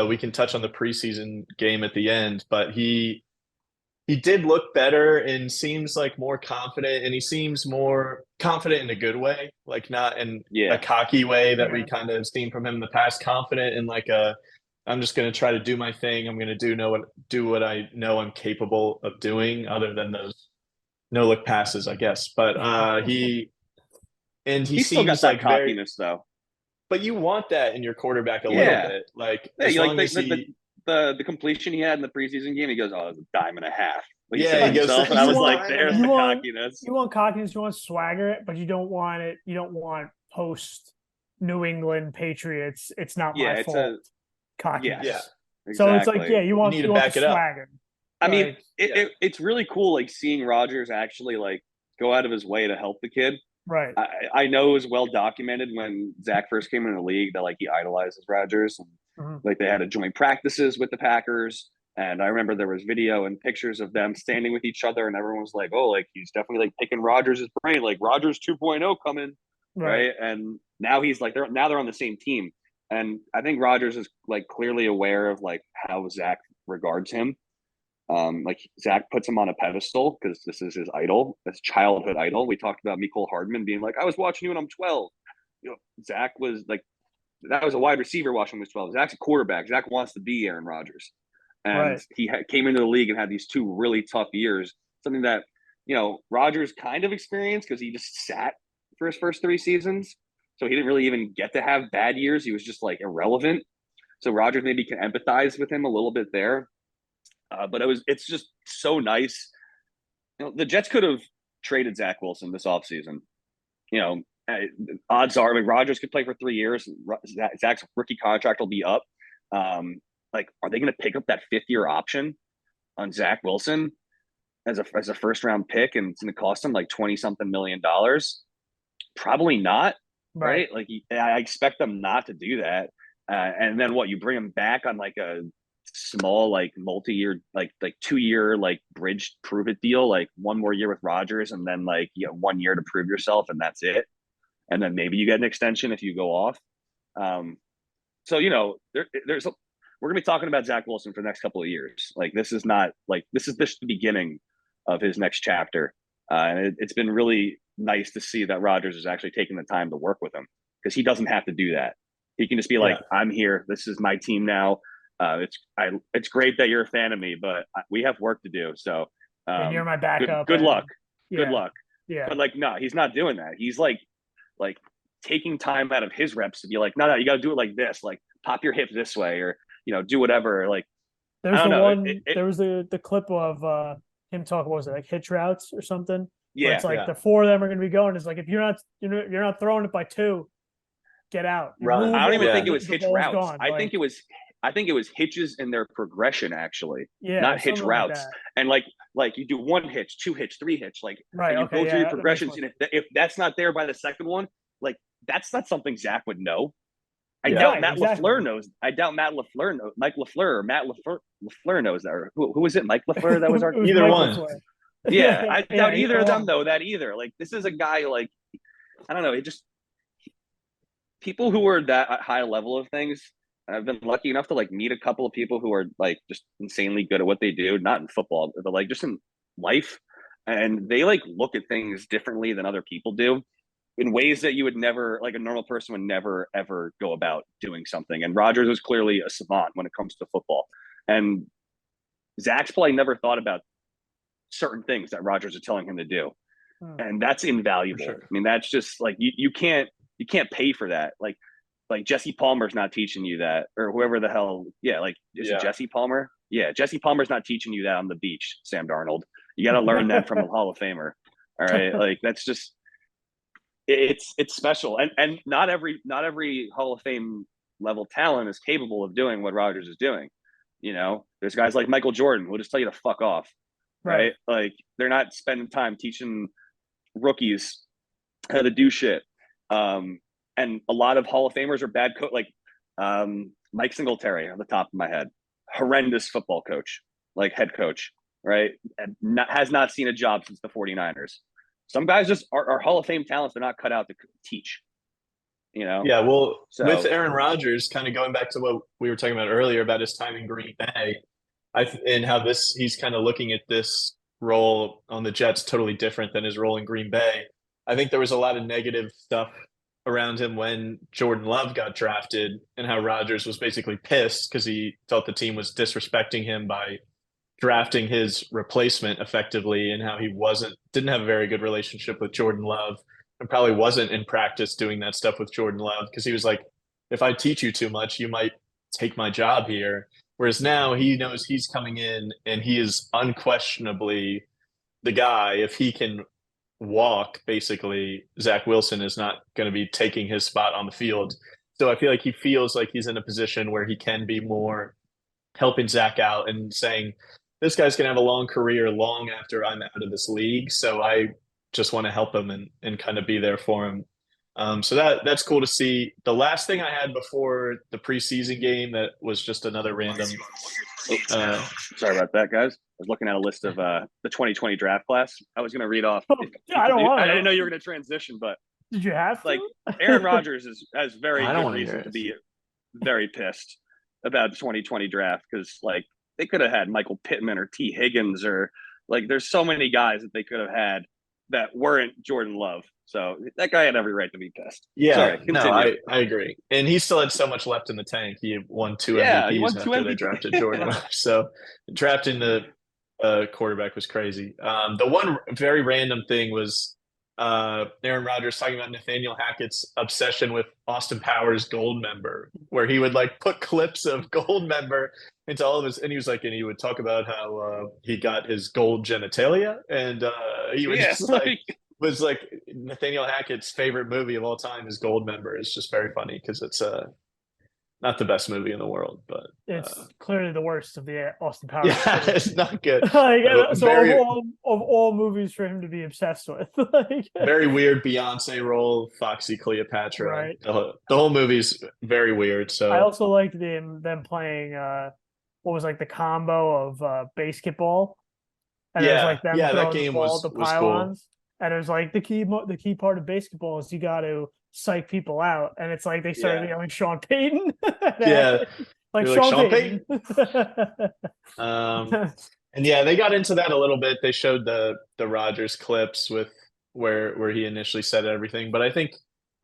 we can touch on the preseason game at the end, but he did look better and seems like more confident, and he seems more confident in a good way, like not in Yeah. a cocky way that we Yeah. kind of seen from him in the past. Confident in like I'm just going to try to do my thing. I'm going to do what I know I'm capable of doing, other than those no look passes, I guess. But he still got seems that like very. cockiness though. But you want that in your quarterback a Yeah. little bit, like Yeah, as you like long as he. the completion he had in the preseason game, he goes, "Oh, it's a dime and a half." Like he Yeah, said he to goes, himself, and I "You was want- like, "There's you the want- cockiness." You want cockiness, you want swagger, but you don't want it. You don't want post New England Patriots. It's not Yeah, my it's fault. Cockiness. Yeah. So it's like, Exactly. yeah, you want need to you want back the it up. swagger. I mean, Like, it's really cool, like seeing Rodgers actually like go out of his way to help the kid. right. I know it was well documented when Zach first came into the league that like he idolizes Rodgers and like they had a joint practices with the Packers. And I remember there was video and pictures of them standing with each other, and everyone was like, "Oh, like he's definitely like picking Rodgers' brain, like Rodgers 2.0 coming." Right. And now he's like they're on the same team. And I think Rodgers is like clearly aware of like how Zach regards him. Like Zach puts him on a pedestal because this is his idol, his childhood idol. We talked about Mecole Hardman being like, "I was watching you when I'm 12." You know, Zach was like, that was a wide receiver watching him was 12. Zach's a quarterback. Zach wants to be Aaron Rodgers, and Right. he came into the league and had these 2 really tough years. Something that Rodgers kind of experienced because he just sat for his first 3 seasons, so he didn't really even get to have bad years. He was just like irrelevant. So Rodgers maybe can empathize with him a little bit there. But it's just so nice. The Jets could have traded Zach Wilson this offseason. Odds are like Rodgers could play for 3 years. Zach's rookie contract will be up. Like, are they going to pick up that 5th-year option on Zach Wilson as a first-round pick, and it's going to cost them like $20-something million? Probably not, right? Like, I expect them not to do that. And then what? You bring him back on like a small, like multi-year, like 2-year, like bridge prove it deal, like 1 more year with Rodgers, and then like 1 year to prove yourself, and that's it. And then maybe you get an extension if you go off. So we're gonna be talking about Zach Wilson for the next couple of years. Like this is just the beginning of his next chapter, and it's been really nice to see that Rodgers is actually taking the time to work with him because he doesn't have to do that. He can just be like, "I'm here. This is my team now. It's great that you're a fan of me, but we have work to do. So and you're my backup. Good luck. Yeah. Good luck." Yeah. But like, no, he's not doing that. He's like taking time out of his reps to be like, no, you got to do it like this, like pop your hip this way, or do whatever. Like, there's I don't the know. one. There was the clip of him talking. What was it, like hitch routes or something? Yeah, where it's like the 4 of them are going to be going. It's like if you're not throwing it by 2, get out. Run. I don't even Yeah. think it was The hitch ball's routes. gone. I think it was hitches in their progression, actually, Yeah, not hitch something like routes. that. And like you do 1 hitch, 2 hitch, 3 hitch, like Right, and you okay, go yeah, through your that makes progressions. more And if that's not there by the second one, like that's not something Zach would know. I Yeah. doubt Right, Matt exactly. LaFleur knows. I doubt Matt LaFleur knows. Mike LaFleur or Matt LaFleur knows that. Or who was it? Mike LaFleur that was our It was Either Mike one. LaFleur. Yeah, I doubt either of them one. know that either. Like this is a guy like I don't know. People who are that at high level of things. I've been lucky enough to like meet a couple of people who are like just insanely good at what they do, not in football, but like just in life. And they like look at things differently than other people do. in ways that you would never, like a normal person would never ever go about doing something. And Rodgers was clearly a savant when it comes to football. And Zach's probably never thought about certain things that Rodgers is telling him to do. And that's invaluable. Sure. I mean, that's just like you can't pay for that. Like Jesse Palmer's not teaching you that, or whoever the hell. Yeah, like is it Jesse Palmer? Yeah, Jesse Palmer's not teaching you that on the beach, Sam Darnold. You got to learn that from a Hall of Famer. All right, like that's just it's special, and not every Hall of Fame level talent is capable of doing what Rodgers is doing. You know, there's guys like Michael Jordan who'll just tell you to fuck off. Right? Like they're not spending time teaching rookies how to do shit. And a lot of Hall of Famers are bad like Mike Singletary on the top of my head, horrendous football coach, like head coach, right? And has not seen a job since the 49ers. Some guys just are Hall of Fame talents. They're not cut out to teach, you know? Yeah, well, with Aaron Rodgers, kind of going back to what we were talking about earlier about his time in Green Bay, and how he's kind of looking at this role on the Jets totally different than his role in Green Bay. I think there was a lot of negative stuff around him when Jordan Love got drafted, and how Rodgers was basically pissed because he felt the team was disrespecting him by drafting his replacement effectively, and how he didn't have a very good relationship with Jordan Love, and probably wasn't in practice doing that stuff with Jordan Love because he was like, if I teach you too much, you might take my job here. Whereas now he knows he's coming in and he is unquestionably the guy. If he can walk, basically, Zach Wilson is not going to be taking his spot on the field. So I feel like he feels like he's in a position where he can be more helping Zach out and saying, this guy's going to have a long career long after I'm out of this league. So I just want to help him and kind of be there for him. So that's cool to see. The last thing I had before the preseason game that was just another random. Sorry about that, guys. I was looking at a list of the 2020 draft class. I was going to read off. I didn't know you were going to transition, but did you have to? Like Aaron Rodgers has very good reason to be very pissed about the 2020 draft because like they could have had Michael Pittman or T. Higgins or like there's so many guys that they could have had that weren't Jordan Love. So that guy had every right to be pissed. Yeah, sorry, no, I agree. And he still had so much left in the tank. He won two MVPs after they drafted Jordan Love. So drafting the quarterback was crazy. The one very random thing was Aaron Rodgers talking about Nathaniel Hackett's obsession with Austin Powers Goldmember, where he would like put clips of Goldmember into all of his, and he was like, and he would talk about how he got his gold genitalia, and he was just like was like Nathaniel Hackett's favorite movie of all time is Goldmember. It's just very funny because it's not the best movie in the world, but it's clearly the worst of the Austin Powers. Yeah, it's not good. Of all movies for him to be obsessed with, very weird Beyonce role, Foxy Cleopatra. Right. The whole movie's very weird. So I also liked them playing what was like the combo of basketball. And it was like them that game was pylons. Cool. And it was like the key part of basketball is you got to psych people out, and it's like they started yelling Sean Payton. like Sean Payton. And yeah, they got into that a little bit. They showed the Rodgers clips with where he initially said everything, but I think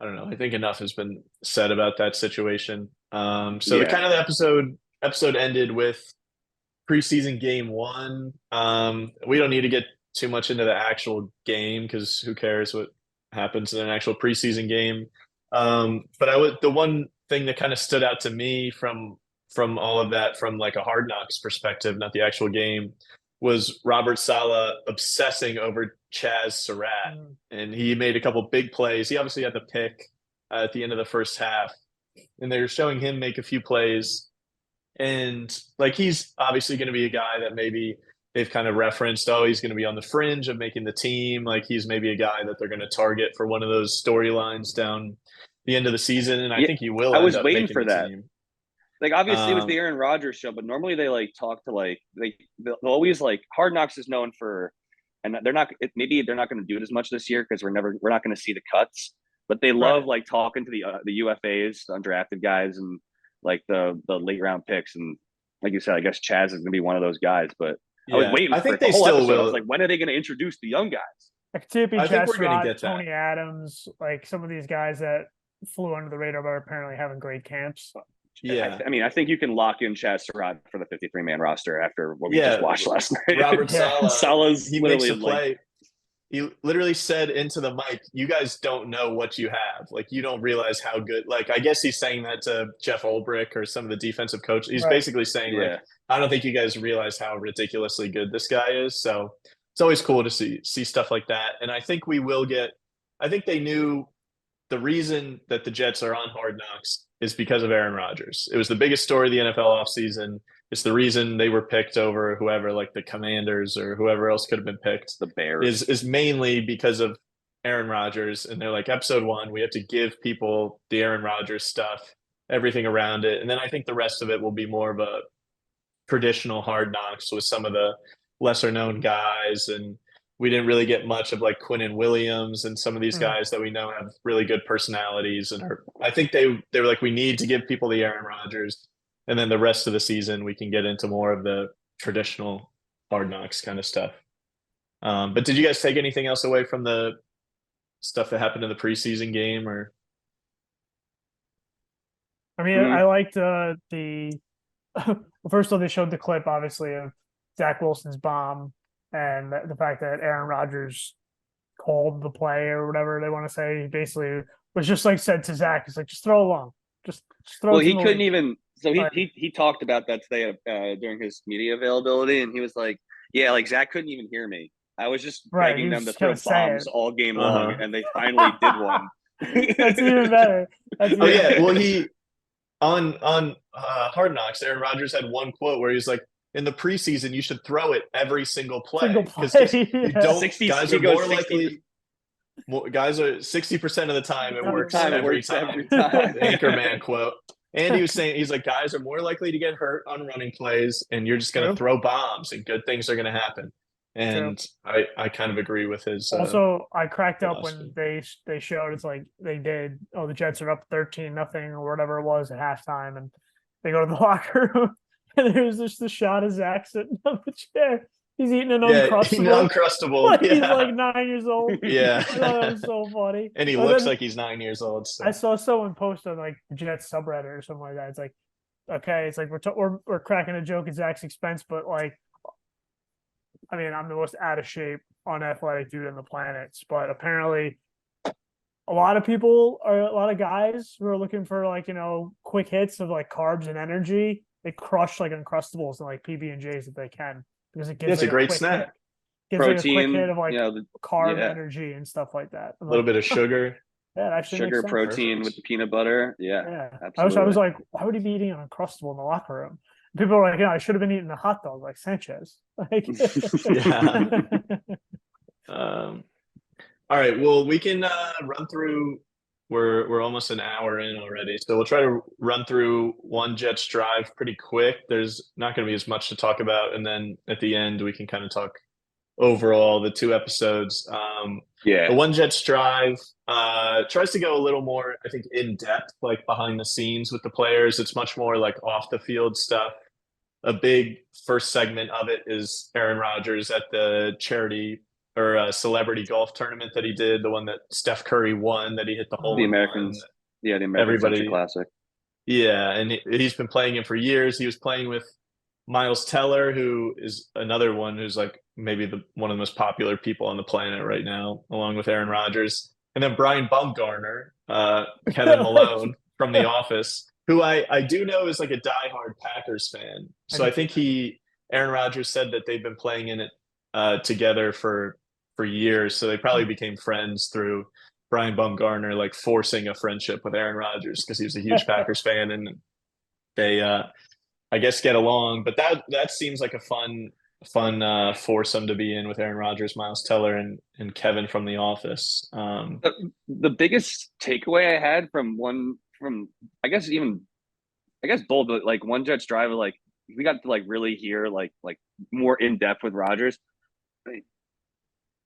enough has been said about that situation. The kind of the episode ended with preseason game 1. We don't need to get too much into the actual game because who cares what happens in an actual preseason game. But the one thing that kind of stood out to me from all of that, from like a Hard Knocks perspective, not the actual game, was Robert Saleh obsessing over Chaz Surratt. And he made a couple big plays. He obviously had the pick at the end of the first half, and they were showing him make a few plays. And like, he's obviously going to be a guy that maybe they've kind of referenced, he's going to be on the fringe of making the team. Like, he's maybe a guy that they're going to target for one of those storylines down the end of the season. And I think he will. I was waiting for that. Team. Like, obviously it was the Aaron Rodgers show, but normally they like talk to like, they'll always like, Hard Knocks is known for, and maybe they're not going to do it as much this year because we're not going to see the cuts, but they love like talking to the UFAs, the undrafted guys, and like the late round picks. And like you said, I guess Chaz is going to be one of those guys, but I was waiting for the whole episode. I was like, when are they going to introduce the young guys? I could see it be I think we're gonna Jesserot, get that. Tony Adams, like some of these guys that flew under the radar but are apparently having great camps. Yeah. I mean, I think you can lock in Chaz Surratt for the 53-man roster after what we Yeah. just watched last night. Robert Yeah. Saleh, Saleh's he makes a literally play. He literally said into the mic, "You guys don't know what you have. Like, you don't realize how good." Like, I guess he's saying that to Jeff Ulbrich or some of the defensive coaches. He's Right. basically saying, Yeah. like, I don't think you guys realize how ridiculously good this guy is. So it's always cool to see stuff like that. And I think we will get. I think they knew the reason that the Jets are on Hard Knocks is because of Aaron Rodgers. It was the biggest story of the NFL offseason. It's the reason they were picked over whoever, like the Commanders or whoever else could have been picked. the Bears. Is mainly because of Aaron Rodgers. And they're like, episode 1, we have to give people the Aaron Rodgers stuff, everything around it. And then I think the rest of it will be more of a traditional Hard Knocks with some of the lesser known guys. And we didn't really get much of like Quinnen Williams and some of these guys that we know have really good personalities. And I think they were like, we need to give people the Aaron Rodgers. And then the rest of the season, we can get into more of the traditional Hard Knocks kind of stuff. But did you guys take anything else away from the stuff that happened in the preseason game? Or I mean, I liked the first of all, they showed the clip obviously of Zach Wilson's bomb and the fact that Aaron Rodgers called the play or whatever they want to say. He basically was just like said to Zach, he's like, just throw along, just throw. Well, he couldn't even. So he talked about that today during his media availability, and he was like, "Yeah, like Zach couldn't even hear me. I was just begging them to throw bombs all game long, and they finally did one." That's even better. Yeah, well, he on Hard Knocks, Aaron Rodgers had one quote where he's like, "In the preseason, you should throw it every single play because guys are more likely." Guys are 60% of the time it works every time. Anchorman quote. And he was saying, he's like, guys are more likely to get hurt on running plays, and you're just going to throw bombs, and good things are going to happen. And I kind of agree with his. Also, I cracked up when they showed it's like they did. Oh, the Jets are up 13-0 or whatever it was at halftime, and they go to the locker room, and there's just the shot of Zach sitting on the chair. He's eating an Uncrustable. Like he's like 9 years old. Yeah. I thought that was so funny. And he looks like he's 9 years old. So. I saw someone post on like the Jets subreddit or something like that. It's like, okay, it's like we're cracking a joke at Zach's expense, but like, I mean, I'm the most out of shape, unathletic dude on the planet. But apparently, a lot of guys who are looking for like, you know, quick hits of like carbs and energy, they crush like Uncrustables and like PB&Js if they can. Because it gives it's a great snack. Gives protein, like a quick hit of like carb energy and stuff like that. A little bit of sugar. Yeah, actually sugar, protein with the peanut butter. Yeah. Absolutely. I was like, why would he be eating an Uncrustable in the locker room? And people are like, yeah, I should have been eating a hot dog like Sanchez. Like, all right. Well, we can run through. We're almost an hour in already, so we'll try to run through one Jets drive pretty quick. There's not going to be as much to talk about, and then at the end we can kind of talk overall the 2 episodes. The one Jets drive tries to go a little more, I think, in depth, like behind the scenes with the players. It's much more like off the field stuff. A big first segment of it is Aaron Rodgers at the charity or a celebrity golf tournament that he did, the one that Steph Curry won, that he hit the hole. The Americans, the American Century Classic. Yeah, and he's been playing it for years. He was playing with Miles Teller, who is another one who's like maybe one of the most popular people on the planet right now, along with Aaron Rodgers. And then Brian Bumgarner, Kevin Malone from The Office, who I do know is like a diehard Packers fan. So I think Aaron Rodgers said that they've been playing in it together for years. So they probably became friends through Brian Bumgarner, like forcing a friendship with Aaron Rodgers because he was a huge Packers fan, and they, I guess, get along. But that seems like a fun foursome to be in with Aaron Rodgers, Miles Teller, and Kevin from The Office. The biggest takeaway I had from I guess both, but like one Jets drive, like we got to like really hear like more in depth with Rodgers.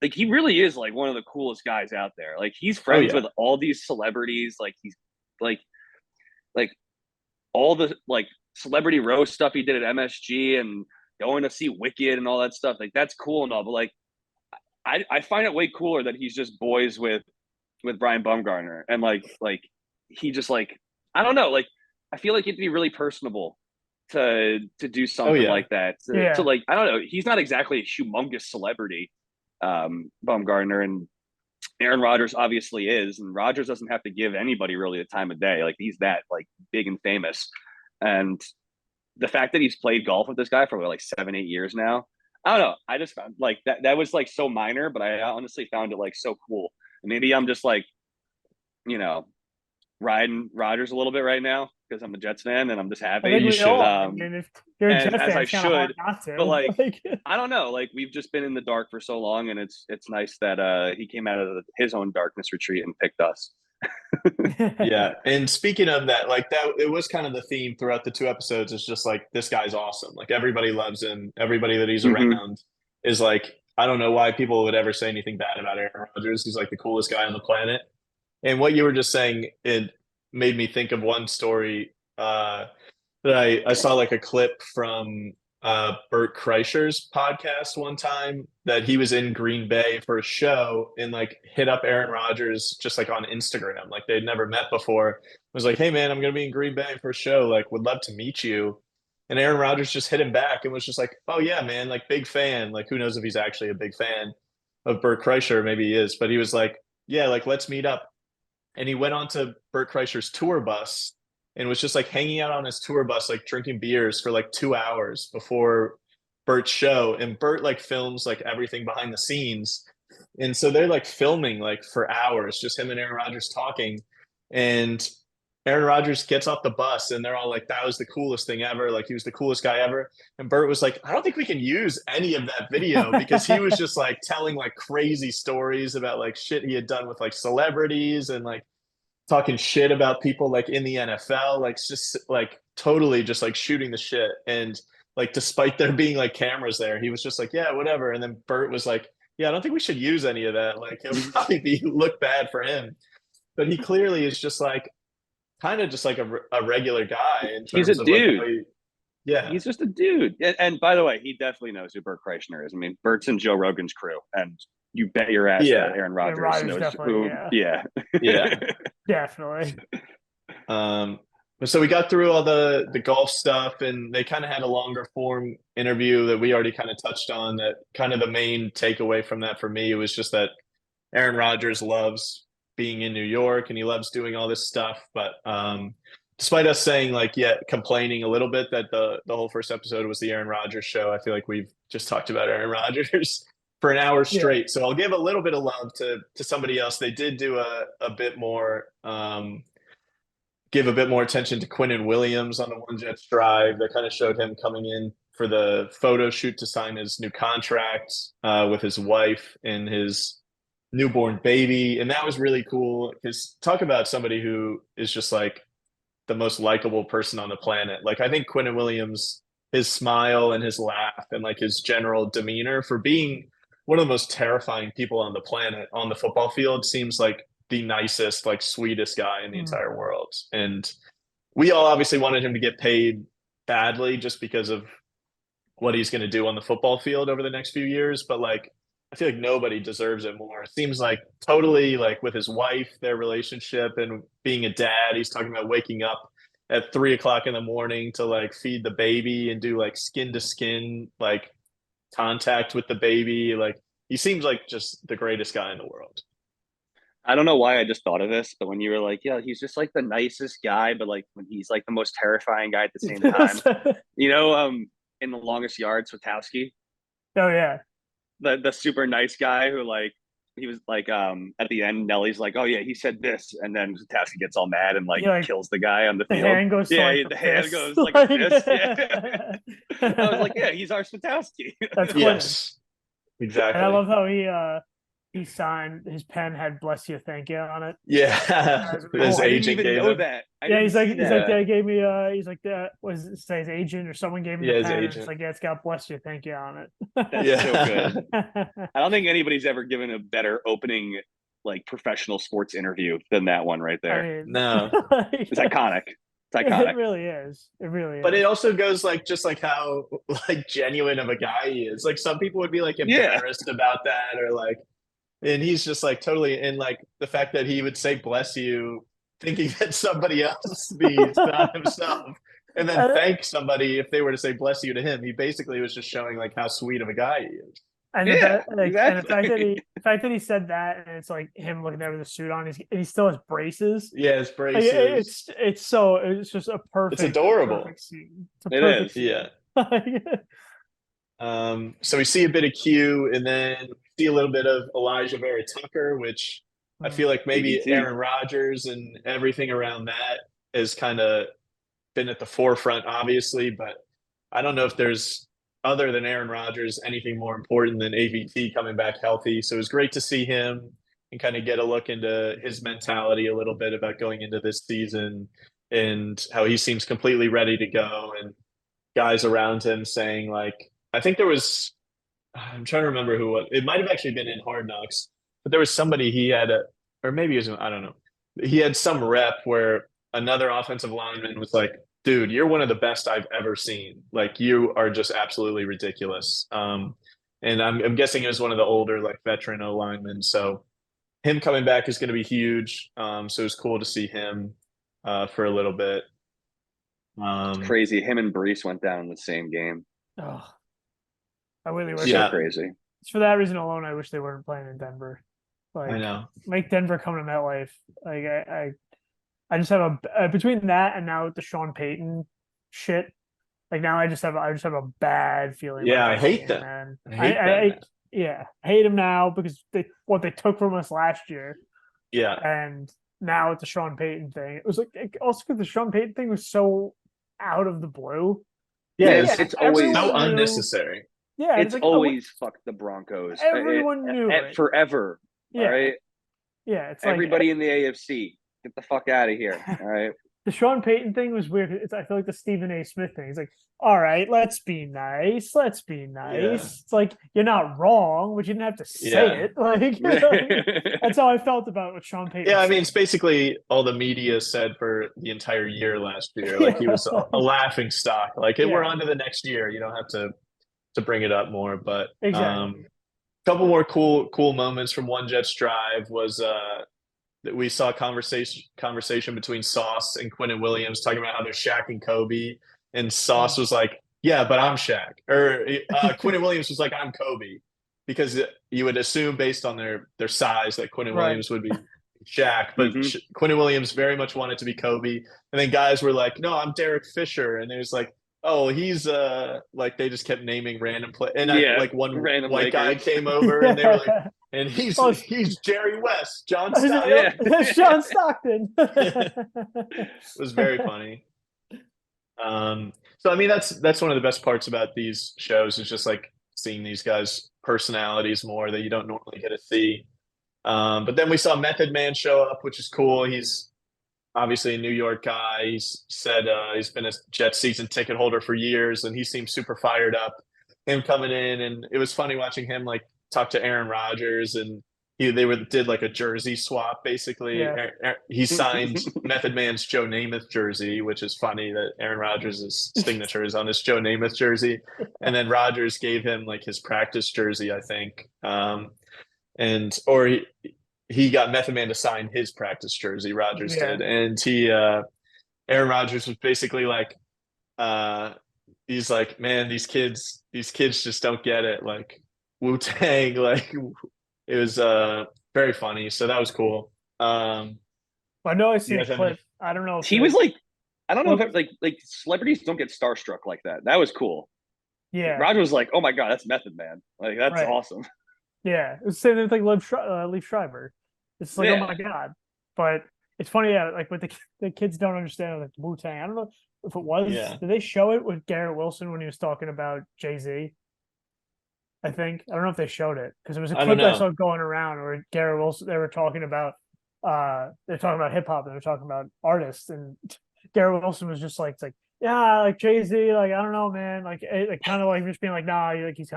Like he really is like one of the coolest guys out there. Like he's friends with all these celebrities. Like he's like all the like celebrity roast stuff he did at MSG and going to see Wicked and all that stuff. Like that's cool and all, but like I find it way cooler that he's just boys with Brian Bumgarner, and like he just like, I don't know, like I feel like you have to be really personable to do Oh something yeah. like that. To like, I don't know, he's not exactly a humongous celebrity, Bumgarner, and Aaron Rodgers obviously is, and Rodgers doesn't have to give anybody really the time of day. Like he's that like big and famous, and the fact that he's played golf with this guy for like 7-8 years now, I don't know. I just found like that was like so minor, but I honestly found it like so cool. And maybe I'm just like, you know, riding Rodgers a little bit right now because I'm a Jets fan and I'm just I happy. think You we should. all are. I mean, if you're a And Jet as fan, I it's kind of hard should, not to. but like, I don't know, like we've just been in the dark for so long, and it's nice that he came out of his own darkness retreat and picked us. Yeah. And speaking of that, like that, it was kind of the theme throughout the 2 episodes. It's just like, this guy's awesome. Like everybody loves him. Everybody that he's Mhm. around is like, I don't know why people would ever say anything bad about Aaron Rodgers. He's like the coolest guy on the planet. And what you were just saying, it made me think of one story that I saw like a clip from Bert Kreischer's podcast one time, that he was in Green Bay for a show and like hit up Aaron Rodgers just like on Instagram. Like they'd never met before. Was like, hey man, I'm gonna be in Green Bay for a show. Like, would love to meet you. And Aaron Rodgers just hit him back and was just like, oh yeah, man, like big fan. Like who knows if he's actually a big fan of Bert Kreischer? Maybe he is, but he was like, yeah, like let's meet up. And he went on to Bert Kreischer's tour bus and was just like hanging out on his tour bus, like drinking beers for like 2 hours before Bert's show. And Bert like films like everything behind the scenes. And so they're like filming like for hours, just him and Aaron Rodgers talking. And Aaron Rodgers gets off the bus and they're all like, that was the coolest thing ever. Like he was the coolest guy ever. And Bert was like, I don't think we can use any of that video, because he was just like telling like crazy stories about like shit he had done with like celebrities and like talking shit about people like in the NFL, like just like totally just like shooting the shit. And like, despite there being like cameras there, he was just like, yeah, whatever. And then Bert was like, yeah, I don't think we should use any of that. Like it would probably look bad for him. But he clearly is just like kind of just like a regular guy in He's a terms of like dude. how yeah. He's just a dude. And by the way, he definitely knows who Bert Kreischer is. I mean, Bert's in Joe Rogan's crew, and you bet your ass Yeah. that Aaron Rodgers knows definitely, who. yeah. Yeah. Definitely. But so we got through all the golf stuff, and they kind of had a longer form interview that we already kind of touched on. That kind of the main takeaway from that for me was just that Aaron Rodgers loves being in New York and he loves doing all this stuff. But despite us saying like, yeah, complaining a little bit that the whole first episode was the Aaron Rodgers show, I feel like we've just talked about Aaron Rodgers for an hour straight. Yeah. So I'll give a little bit of love to somebody else. They did do a bit more, give a bit more attention to Quinnen Williams on the One Jets drive. They kind of showed him coming in for the photo shoot to sign his new contract with his wife and his newborn baby. And that was really cool, because talk about somebody who is just like the most likable person on the planet. Like I think Quinnen Williams, his smile and his laugh and like his general demeanor for being one of the most terrifying people on the planet on the football field, seems like the nicest, like sweetest guy in the entire world. And we all obviously wanted him to get paid badly just because of what he's going to do on the football field over the next few years. But like, I feel like nobody deserves it more. It seems like totally like with his wife, their relationship and being a dad, he's talking about waking up at 3 o'clock in the morning to like feed the baby and do like skin to skin, like contact with the baby. Like he seems like just the greatest guy in the world. I don't know why I just thought of this, but when you were like, yeah, he's just like the nicest guy, but like when he's like the most terrifying guy at the same time, you know, in The Longest Yard, Swatowski. Oh yeah. The super nice guy who like, he was like, at the end, Nellie's like, oh yeah, he said this. And then Swatowski gets all mad and like kills the guy on the field. Hand goes yeah, like the hand goes like a fist. Yeah. I was like, yeah, he's our Swatowski. That's yes. Exactly. And I love how he signed, his pen had "Bless you, thank you" on it. Yeah, his agent gave him that. He's like, they gave me. He's like, that was it say his agent or someone gave him the pen. It's like, yeah, it's got "Bless you, thank you" on it. That's so good. I don't think anybody's ever given a better opening like professional sports interview than that one right there. I mean, no, it's iconic. It's iconic. It really is. It really is. But it also goes like just like how like genuine of a guy he is. Like some people would be like embarrassed about that or like, and he's just like totally in like the fact that he would say bless you thinking that somebody else needs, not himself. And then thank somebody if they were to say bless you to him. He basically was just showing like how sweet of a guy he is. And and the fact that he said that, and it's like him looking there with the suit on, he still has braces. Yeah, his braces. It's just a perfect. It's adorable. Perfect scene. It is. Scene. Yeah. So we see a bit of Q, and then see a little bit of Elijah Vera Tucker, which I feel like maybe Aaron Rodgers and everything around that has kind of been at the forefront, obviously, but I don't know if there's, other than Aaron Rodgers, anything more important than AVT coming back healthy. So it was great to see him and kind of get a look into his mentality a little bit about going into this season and how he seems completely ready to go. And guys around him saying like, I think there was, I'm trying to remember who it might have actually been in Hard Knocks, but there was somebody he had or maybe it was, I don't know. He had some rep where another offensive lineman was like, dude, you're one of the best I've ever seen. Like you are just absolutely ridiculous. And I'm guessing it was one of the older, like veteran O linemen. So him coming back is going to be huge. So it was cool to see him for a little bit. It's crazy. Him and Brees went down in the same game. Oh, I really wish. So crazy. It's for that reason alone. I wish they weren't playing in Denver. Like, I know. Make Denver come to MetLife. Like I just have a between that and now the Sean Payton shit. Like now I just have a bad feeling. Yeah, I hate that. Man. I hate him now because what they took from us last year. Yeah, and now with the Sean Payton thing, it was like also because the Sean Payton thing was so out of the blue. Yeah, it's always so unnecessary. Yeah, it's like, always fuck the Broncos. Everyone knew it forever. Yeah, right? Yeah, it's everybody like, in the AFC. Get the fuck out of here. All right. The Sean Payton thing was weird. I feel like the Stephen A. Smith thing. He's like, all right, let's be nice. Let's be nice. Yeah. It's like, you're not wrong, but you didn't have to say it. Like, that's how I felt about what Sean Payton Yeah, I said. mean, it's basically all the media said for the entire year last year. Like he was a laughing stock. Like we're on to the next year. You don't have to bring it up more. But exactly. A couple more cool moments from One Jets Drive was that we saw conversation between Sauce and Quentin Williams talking about how they're Shaq and Kobe, and Sauce was like, "Yeah, but I'm Shaq," or Quentin Williams was like, "I'm Kobe," because you would assume based on their size that Quentin Williams would be Shaq, but Quentin Williams very much wanted to be Kobe, and then guys were like, "No, I'm Derek Fisher," and it was like, "Oh, he's like they just kept naming random play," and like one random white guy came over and they were like, and he's Jerry West, John Stockton. That's John Stockton. It was very funny. So I mean that's one of the best parts about these shows is just like seeing these guys' personalities more that you don't normally get to see. But then we saw Method Man show up, which is cool. He's obviously a New York guy. He's said he's been a Jets season ticket holder for years, and he seems super fired up. Him coming in, and it was funny watching him like talk to Aaron Rodgers, and did like a jersey swap basically. Yeah. He signed Method Man's Joe Namath jersey, which is funny that Aaron Rodgers' signature is on his Joe Namath jersey, and then Rodgers gave him like his practice jersey, I think, he got Method Man to sign his practice jersey. Rodgers did, and Aaron Rodgers was basically like, he's like, man, these kids just don't get it. Like Wu-Tang, like it was very funny. So that was cool. I know I see a clip. I don't know. If he was like, I don't know if like celebrities don't get starstruck like that. That was cool. Yeah, Rodgers was like, oh my god, that's Method Man. Like that's awesome. Yeah, it's the same thing with like Leif Schreiber. It's like, oh my god. But it's funny, like with the kids don't understand like Wu-Tang. I don't know if it was. Did they show it with Garrett Wilson when he was talking about Jay-Z? I think. I don't know if they showed it because it was a clip I saw going around where Garrett Wilson, they were talking about hip hop and they were talking about artists, and Garrett Wilson was just like, yeah, like Jay-Z, like I don't know, man, like kind of like just being like, nah, like he's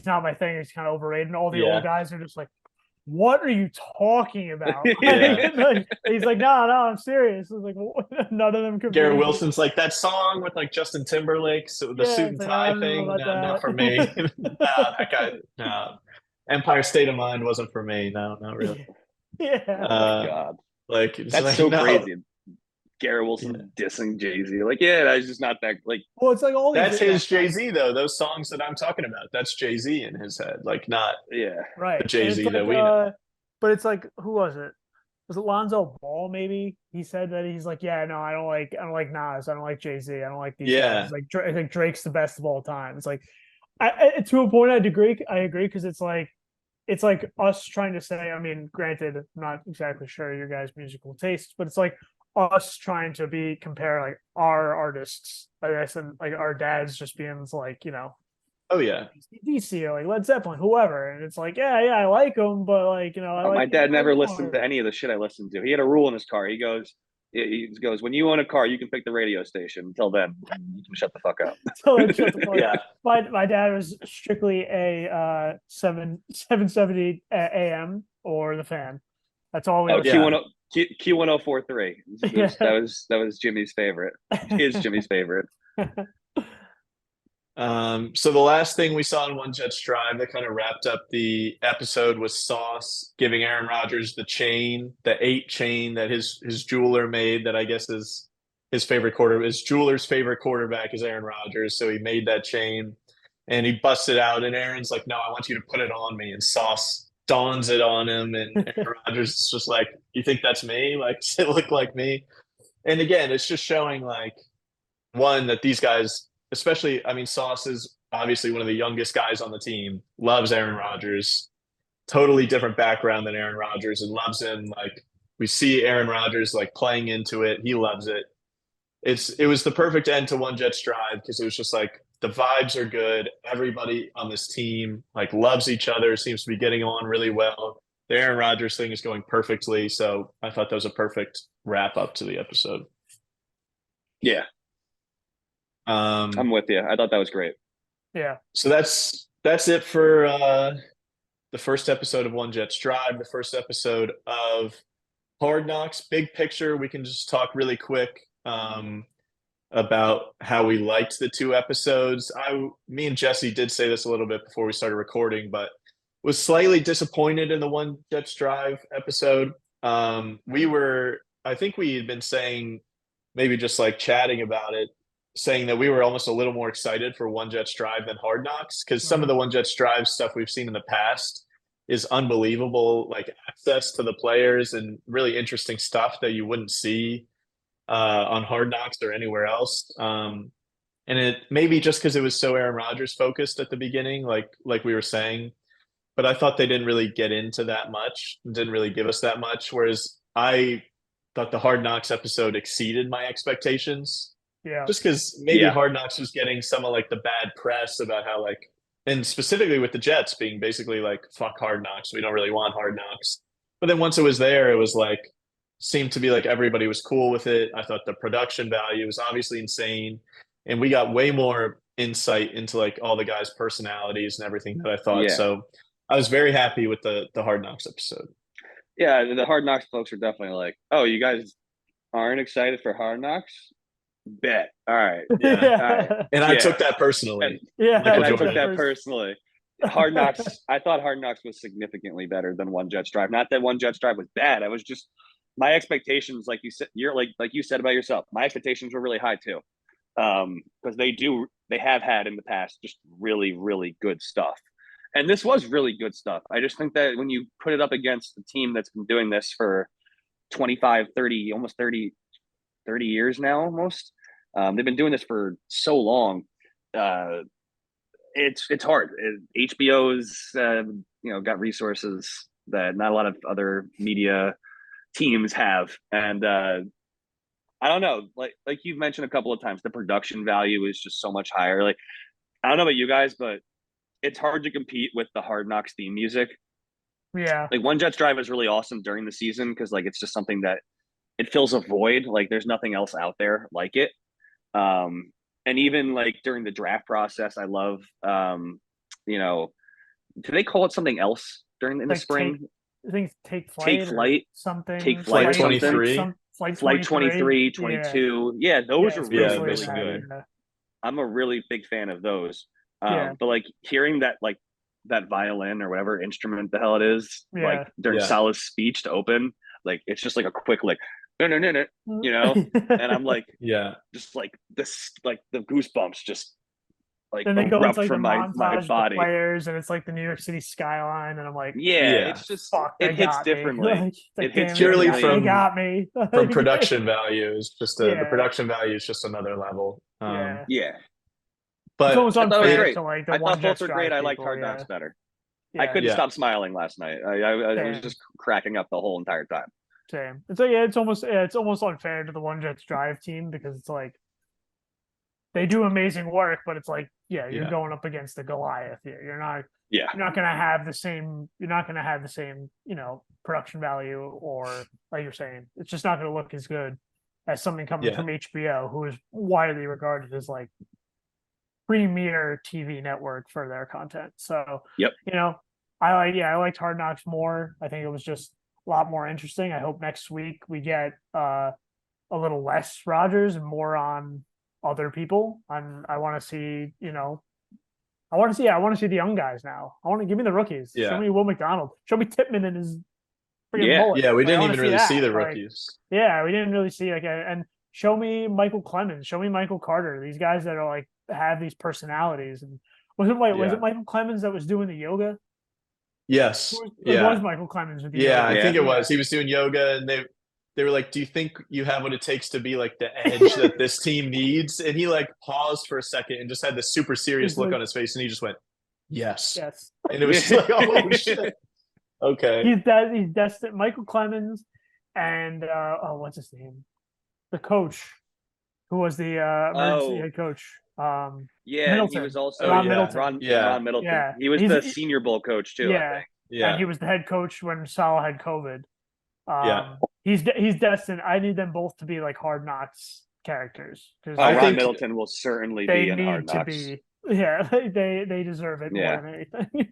not my thing, he's kind of overrated, and all the old guys are just like, what are you talking about? Yeah. Like, he's like, no, I'm serious. It's like, none of them could Garrett be. Wilson's like, that song with like Justin Timberlake, so the Yeah, suit it's and like, I tie don't know thing, about no, not for that. me. Nah, that guy, no. Empire State of Mind wasn't for me. No, not really. Yeah. Oh my Uh, God. like it's That's like so no, crazy. Garrett yeah. Wilson dissing Jay-Z. Like, yeah, that's just not that like Well, it's like all these, That's his Jay Z though. Those songs that I'm talking about, that's Jay Z in his head, like not yeah. the right. Jay And it's Z that like, we know. but it's like, who was it? Was it Lonzo Ball? Maybe he said that he's like, yeah, no, I don't like Nas, I don't like Jay Z, I don't like these guys. Yeah. Like, I think Drake's the best of all time. It's like, to a point, I agree because it's like us trying to say. I mean, granted, I'm not exactly sure your guys' musical tastes, but it's like us trying to compare like our artists, I guess, and like our dads just being like, Oh yeah. DC or like Led Zeppelin, whoever, and it's like, yeah, I like them, but like, I My like dad never listened more. to any of the shit I listened to. He had a rule in his car. He goes, when you own a car, you can pick the radio station. Until then, you can shut the fuck up. So like, shut the fuck Yeah. up. My dad was strictly a 770 AM or the Fan. That's all we Oh, listened Yeah. Q1043. Yeah. That was Jimmy's favorite. Is Jimmy's favorite. So the last thing we saw in One Jets Drive that kind of wrapped up the episode was Sauce giving Aaron Rodgers the chain, the 8 chain that his jeweler made. That I guess is his jeweler's favorite quarterback is Aaron Rodgers. So he made that chain, and he busted out. And Aaron's like, "No, I want you to put it on me." And Sauce dons it on him, and Aaron Rodgers is just like, "You think that's me? Like, does it look like me?" And again, it's just showing like one that these guys, especially, I mean, Sauce is obviously one of the youngest guys on the team, loves Aaron Rodgers, totally different background than Aaron Rodgers, and loves him. Like we see Aaron Rodgers like playing into it, he loves it. It was the perfect end to One Jets Drive because it was just like the vibes are good. Everybody on this team like loves each other, seems to be getting on really well. The Aaron Rodgers thing is going perfectly, so I thought that was a perfect wrap up to the episode. Yeah, I'm with you. I thought that was great. Yeah. So that's it for the first episode of One Jets Drive, the first episode of Hard Knocks. Big picture, we can just talk really quick about how we liked the 2 episodes. Me and Jesse did say this a little bit before we started recording, but was slightly disappointed in the One Jets Drive episode. I think we had been saying, maybe just like chatting about it, saying that we were almost a little more excited for One Jets Drive than Hard Knocks because some of the One Jets Drive stuff we've seen in the past is unbelievable, like access to the players and really interesting stuff that you wouldn't see on Hard Knocks or anywhere else. And it maybe just because it was so Aaron Rodgers focused at the beginning, like we were saying, but I thought they didn't really get into that much, didn't really give us that much. Whereas I thought the Hard Knocks episode exceeded my expectations. Yeah. Just because maybe Hard Knocks was getting some of like the bad press about how like, and specifically with the Jets being basically like, fuck Hard Knocks. We don't really want Hard Knocks. But then once it was there, it was like, seemed to be like everybody was cool with it. I thought the production value was obviously insane. And we got way more insight into like all the guys' personalities and everything that I thought. Yeah. So I was very happy with the Hard Knocks episode. Yeah, the Hard Knocks folks are definitely like, oh, you guys aren't excited for Hard Knocks? Bet. All right. Yeah. All right. And I took that personally. And, Yeah. and I took that personally. Hard Knocks, I thought Hard Knocks was significantly better than One Jets Drive. Not that One Jets Drive was bad. I was just my expectations, like you said, like you said about yourself, my expectations were really high too. Because they have had in the past just really, really good stuff. And this was really good stuff. I just think that when you put it up against the team that's been doing this for 25, 30, almost 30 years now, almost. They've been doing this for so long. It's hard. HBO's got resources that not a lot of other media teams have, and I don't know. Like you've mentioned a couple of times, the production value is just so much higher. Like I don't know about you guys, but it's hard to compete with the Hard Knocks theme music. Yeah. Like One Jets Drive is really awesome during the season because like it's just something that it fills a void. Like there's nothing else out there like it. And even like during the draft process, I love do they call it something else in the Like spring? I think Take Flight. Take Flight. Something. Take Flight. Flight 23. Flight 23, 22. Yeah, those are really, really basically. good. Yeah. I'm a really big fan of those. Yeah. But like hearing that that violin or whatever instrument the hell it is, like during Salah's speech to open, like it's just like a quick like no, you know, and I'm like, just like this, like the goosebumps just like then they go into like from the my montage of the body. players, and it's like the New York City skyline, and I'm like, it's just fuck, it hits differently. Like, it hits purely differently. They got me from production value. Is just the production value is just another level. But it's almost unfair great. to like the I one thought both Jets were drive great. I people, liked Hard Knocks better. Yeah. I couldn't stop smiling last night. I was just cracking up the whole entire time. Same. It's like it's almost unfair to the one Jets drive team, because it's like they do amazing work, but it's like you're going up against the Goliath here. You're not gonna have the same production value, or like you're saying, it's just not gonna look as good as something coming from HBO, who is widely regarded as like premier TV network for their content. So I liked Hard Knocks more. I think it was just a lot more interesting. I hope next week we get a little less Rodgers and more on other people. I want to see, I want to see the young guys now. I want to give me the rookies. Yeah. Show me Will McDonald. Show me Tippmann and his freaking bullet. Yeah, we Like, didn't even really see the rookies. We didn't really see and show me Michael Clemens. Show me Michael Carter. These guys that are like have these personalities. And was it Michael Clemens that was doing the yoga? Yes. It was Michael Clemens with the yoga. I think it was. He was doing yoga, and they were like, "Do you think you have what it takes to be like the edge that this team needs?" And he like paused for a second and just had this super serious look on his face, and he just went, "Yes." And it was just like, "Oh shit." Okay. He's destined. Michael Clemens and what's his name? The coach, who was the emergency head coach. Middleton. He was also Ron Middleton. Ron Middleton. Yeah. He was the Senior Bowl coach too. I think. And he was the head coach when Salah had COVID. He's destined. I need them both to be like Hard Knocks characters. I think Middleton will certainly be in Hard Knocks. They deserve it more than anything.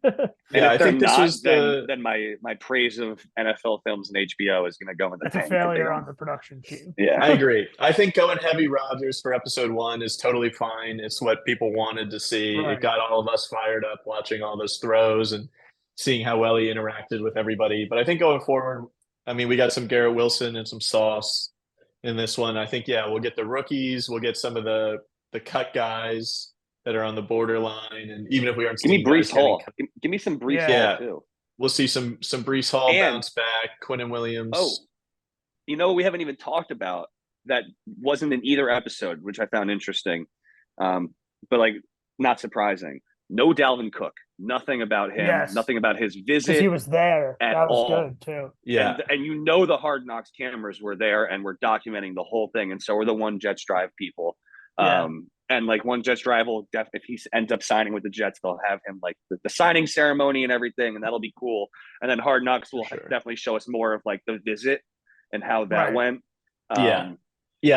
I think this was then my praise of NFL films and HBO is going to go in the tank. It's a failure on the production team. Yeah, I agree. I think going heavy Rodgers for episode 1 is totally fine. It's what people wanted to see. Right. It got all of us fired up watching all those throws and seeing how well he interacted with everybody. But I think going forward, I mean, we got some Garrett Wilson and some Sauce in this one. I think we'll get the rookies, we'll get some of the cut guys that are on the borderline, and even if we aren't, give me Breece Hall. Give me some Breece Hall too. We'll see some Breece Hall bounce back. Quinnen Williams. We haven't even talked about that. Wasn't in either episode, which I found interesting, but like not surprising. No Dalvin Cook. Nothing about him. Yes. Nothing about his visit. He was there. That was good too. Yeah, and the Hard Knocks cameras were there and were documenting the whole thing, and so were the One Jets Drive people. And like One Jets Drive will if he ends up signing with the Jets, they'll have him like the signing ceremony and everything, and that'll be cool. And then Hard Knocks will definitely show us more of like the visit and how that went. I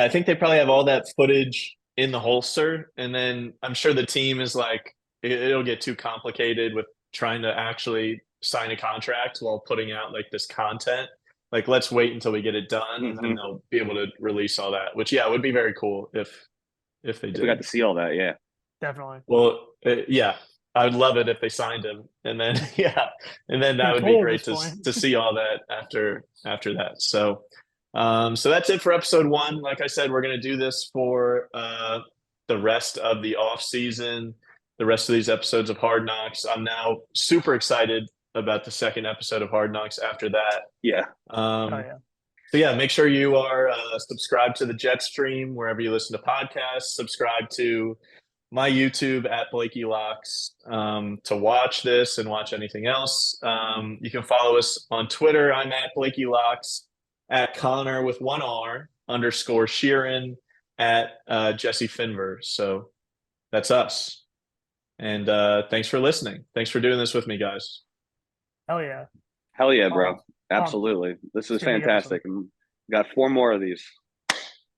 think they probably have all that footage in the holster, and then I'm sure the team is like, it'll get too complicated with trying to actually sign a contract while putting out like this content. Like, let's wait until we get it done, and then they'll be able to release all that. Which would be very cool if they did. We got to see all that, definitely. Well, I would love it if they signed him, and then and then that would be great to see all that after that. So that's it for episode 1. Like I said, we're gonna do this for the rest of the off season, the rest of these episodes of Hard Knocks. I'm now super excited about the second episode of Hard Knocks after that. So make sure you are subscribed to the Jet Stream wherever you listen to podcasts. Subscribe to my YouTube at Blakey Locks to watch this and watch anything else. You can follow us on Twitter. I'm at Blakey Locks, at Connor with 1 R _Sheeran, at Jesse Finver. So that's us. And thanks for listening. Thanks for doing this with me, guys. Hell yeah. Hell yeah, bro. Absolutely. This is fantastic. And got 4 more of these.